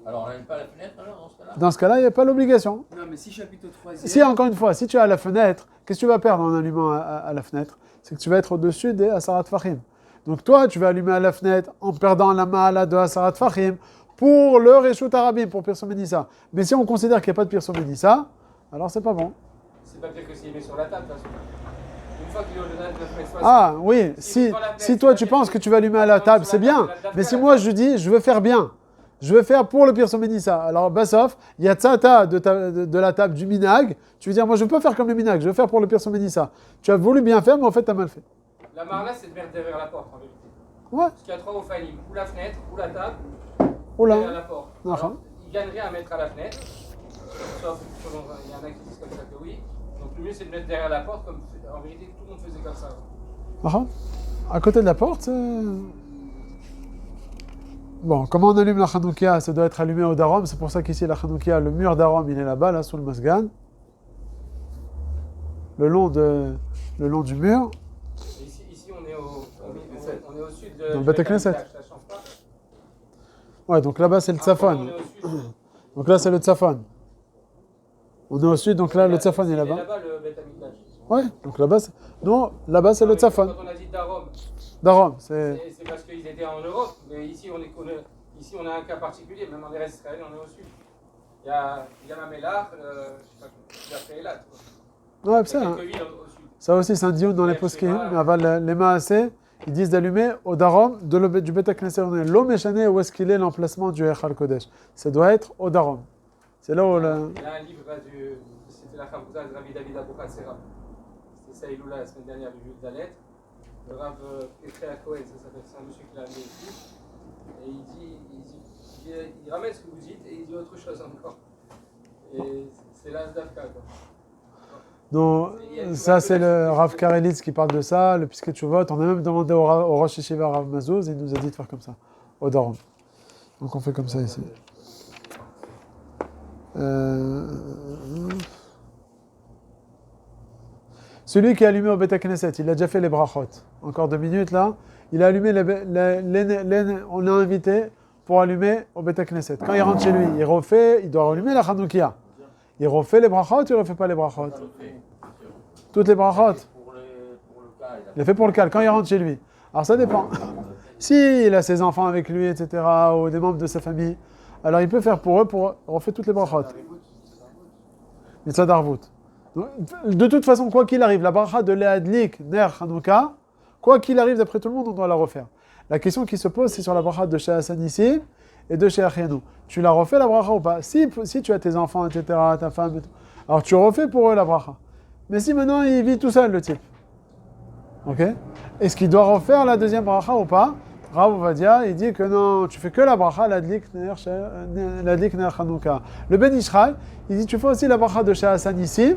Alors on n'allume pas la fenêtre alors dans ce cas-là? Dans ce cas-là, il n'y a pas l'obligation. Non, mais si j'habite au 3e. Si, encore une fois, si tu es à la fenêtre, qu'est-ce que tu vas perdre en allumant à la fenêtre? C'est que tu vas être au-dessus des Asarat Fahim. Donc toi, tu vas allumer à la fenêtre en perdant la mahala de Asarat Fahim pour le Reshut Arabim, pour Pirso Ménissa. Mais si on considère qu'il n'y a pas de Pirso Ménissa, alors c'est pas bon. C'est pas pire que s'il met sur la table, de toute façon. Une fois qu'il est au-delà de 9,60 m. Ah oui, si toi tu penses que tu vas allumer à la table, c'est bien. Mais si moi je dis, je veux faire bien, je veux faire pour le Pirso Ménissa. Alors Bassof, il y a Tzata de la table du Minag. Tu veux dire, moi je ne veux pas faire comme le Minag, je veux faire pour le Pirso Ménissa. Tu as voulu bien faire, mais en fait tu as mal fait. La marla, c'est de mettre derrière la porte en vérité. Ouais. Parce qu'il y a 3 ofanim, ou la fenêtre, ou la table, Oula. derrière la porte. Ah. Alors, il gagnerait à mettre à la fenêtre. Sauf, il y en a qui disent comme ça que oui. Donc le mieux c'est de mettre derrière la porte, comme en vérité tout le monde faisait comme ça. À côté de la porte, c'est... Bon, comment on allume la Hanoukia? Ça doit être allumé au Darom. C'est pour ça qu'ici, la Hanoukia, le mur Darom, il est là-bas, là, sous le Masgan. Le long du mur. Ici on est au sud de dans le Beth Knesset. Ça change pas. Ouais, donc là-bas, c'est le Tzafon. On est au sud. Donc là, c'est le Tzafon. On est au sud, donc là, le Tzafon est là-bas. Là-bas, le Beth Amikdash. Ouais, donc là-bas, non, là-bas, c'est le Tzafon. Quand on a dit Darom, Darom, c'est... c'est parce qu'ils étaient en Europe, mais ici on a un cas particulier, même en Eretz Israël, on est au sud. Il y a Mamelach, je sais pas, il y a Féelat. Ouais, c'est ça. Quelques villes au sud. Ça aussi, c'est un dion dans les poskim. Les Maasé, ils disent d'allumer au Darom du Beth Knesset. On est l'Omeshane, où est-ce qu'il est l'emplacement du Echal Kodesh. Ça doit être au Darom. C'est là où Il y a un livre là, c'était la Chavouza de Rabbi David Abou Hatzera. C'était ça, Iloula, la semaine dernière, du Jules Dalet. Le Rav Petra Cohen, ça s'appelle, c'est un monsieur qui l'a amené ici. Et il ramène ce que vous dites et il dit autre chose encore. Et c'est l'Azdavka, quoi. Non, ça c'est le Rav Karelitz qui parle de ça, le Pisket Shuvot. On a même demandé au Rosh Yeshiva Rav Mazouz et il nous a dit de faire comme ça, au Darom. Donc on fait comme ça ici. Celui qui a allumé au Beth Knesset, il a déjà fait les brachot. Encore 2 minutes là. Il a allumé on l'a invité pour allumer au Beth Knesset. Quand il rentre chez lui, il doit rallumer la Hanoukia. Il refait les brachot ou il ne refait pas les brachot? Toutes les brachot. Il a fait pour le cal, quand il rentre chez lui. Alors ça dépend. S'il a ses enfants avec lui, etc., ou des membres de sa famille, alors il peut faire pour eux, refaire toutes les brachot. Mitzvah d'Arvut. De toute façon, quoi qu'il arrive, la bracha de Leadlik, Ner, Hanouka, quoi qu'il arrive, d'après tout le monde, on doit la refaire. La question qui se pose, c'est sur la bracha de chez Hassan ici et de chez Achianou. Tu la refais la bracha ou pas? Si tu as tes enfants, etc., ta femme, alors tu refais pour eux la bracha. Mais si maintenant il vit tout seul, le type, ok? Est-ce qu'il doit refaire la deuxième bracha ou pas? Rav Ovadia, il dit que non, tu fais que la bracha, l'adlik ner Hanouka. Le Ben Ishraï, il dit tu fais aussi la bracha de chez Hassan ici.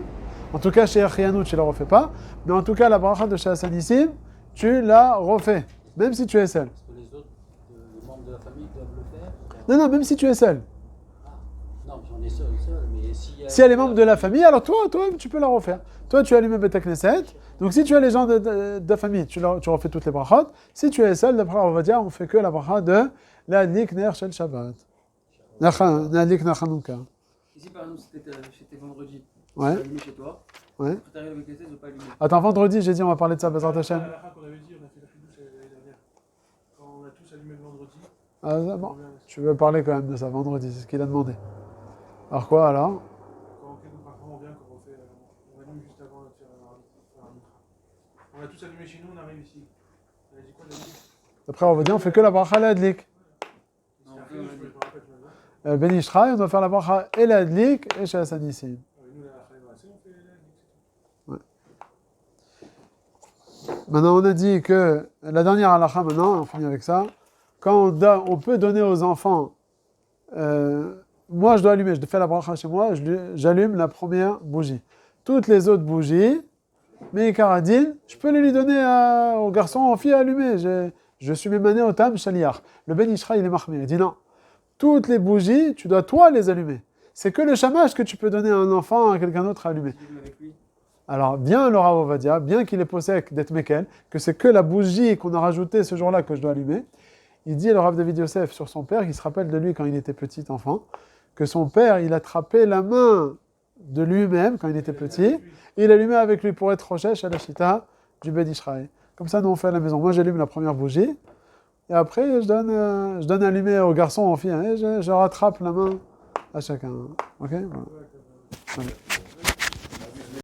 En tout cas, chez Achianou, tu ne la refais pas. Mais en tout cas, la bracha de chez Hassan ici, tu la refais, même si tu es seul. Est-ce que les autres membres de la famille doivent le faire? Non, même si tu es seul. Non, j'en ai seul, mais Si elle est membre de la famille, alors toi, tu peux la refaire. Toi, tu as allumé Bet Knesset. Donc, si tu as les gens de la famille, tu refais toutes les brachot. Si tu es seul, d'après on va dire, on fait que la bracha de l'adlik ner shel Shabbat. L'adlik ner Chanukah. Ici, par exemple, c'était vendredi. Ouais. Tu as allumé chez toi. Ouais. Quand tu arrives avec les tests, ils n'ont pas allumé. Attends, vendredi, j'ai dit, on va parler de ça, Bezrat Hashem. La qu'on avait dit, on a fait la fidouche l'année dernière. Quand on a tous allumé le vendredi. Ah, bon. Tu veux parler quand même de ça, vendredi, c'est ce qu'il a demandé. Alors quoi, alors? Quand parfois on vient, quand on allume juste avant de faire un mitra. On a tous allumé chez nous, on arrive ici. On a dit quoi, la nuit? Après, on va dire, on fait que la bracha l'adlik. Non, je me rappelle, tu m'as dit. Ben Ishraï, on doit faire la bracha et l'adlik et chez Hassanissim. Nous, la Khaïma, on fait la nuit. Maintenant, on a dit que la dernière halakha, maintenant, on finit avec ça. Quand on peut donner aux enfants, moi je dois allumer, je fais la bracha chez moi, j'allume la première bougie. Toutes les autres bougies, mais Karadine, je peux les lui donner aux garçons, aux filles à allumer. Je suis mémané au tam shaliach. Le Ben Ishraï, il est mahmir. Il dit non, toutes les bougies, tu dois toi les allumer. C'est que le shamash que tu peux donner à un enfant, à quelqu'un d'autre à allumer. Alors, bien le Rav Ovadia, bien qu'il est possède d'être Mekel, que c'est que la bougie qu'on a rajoutée ce jour-là que je dois allumer, il dit, le Rav David Yosef, sur son père, il se rappelle de lui quand il était petit enfant, que son père, il attrapait la main de lui-même quand il était petit, et il allumait avec lui pour être rochesh à la chita du Ben Ishraï. Comme ça, nous on fait à la maison. Moi, j'allume la première bougie, et après, je donne à allumer aux garçons, aux filles, et je rattrape la main à chacun. Ok, voilà. Allez.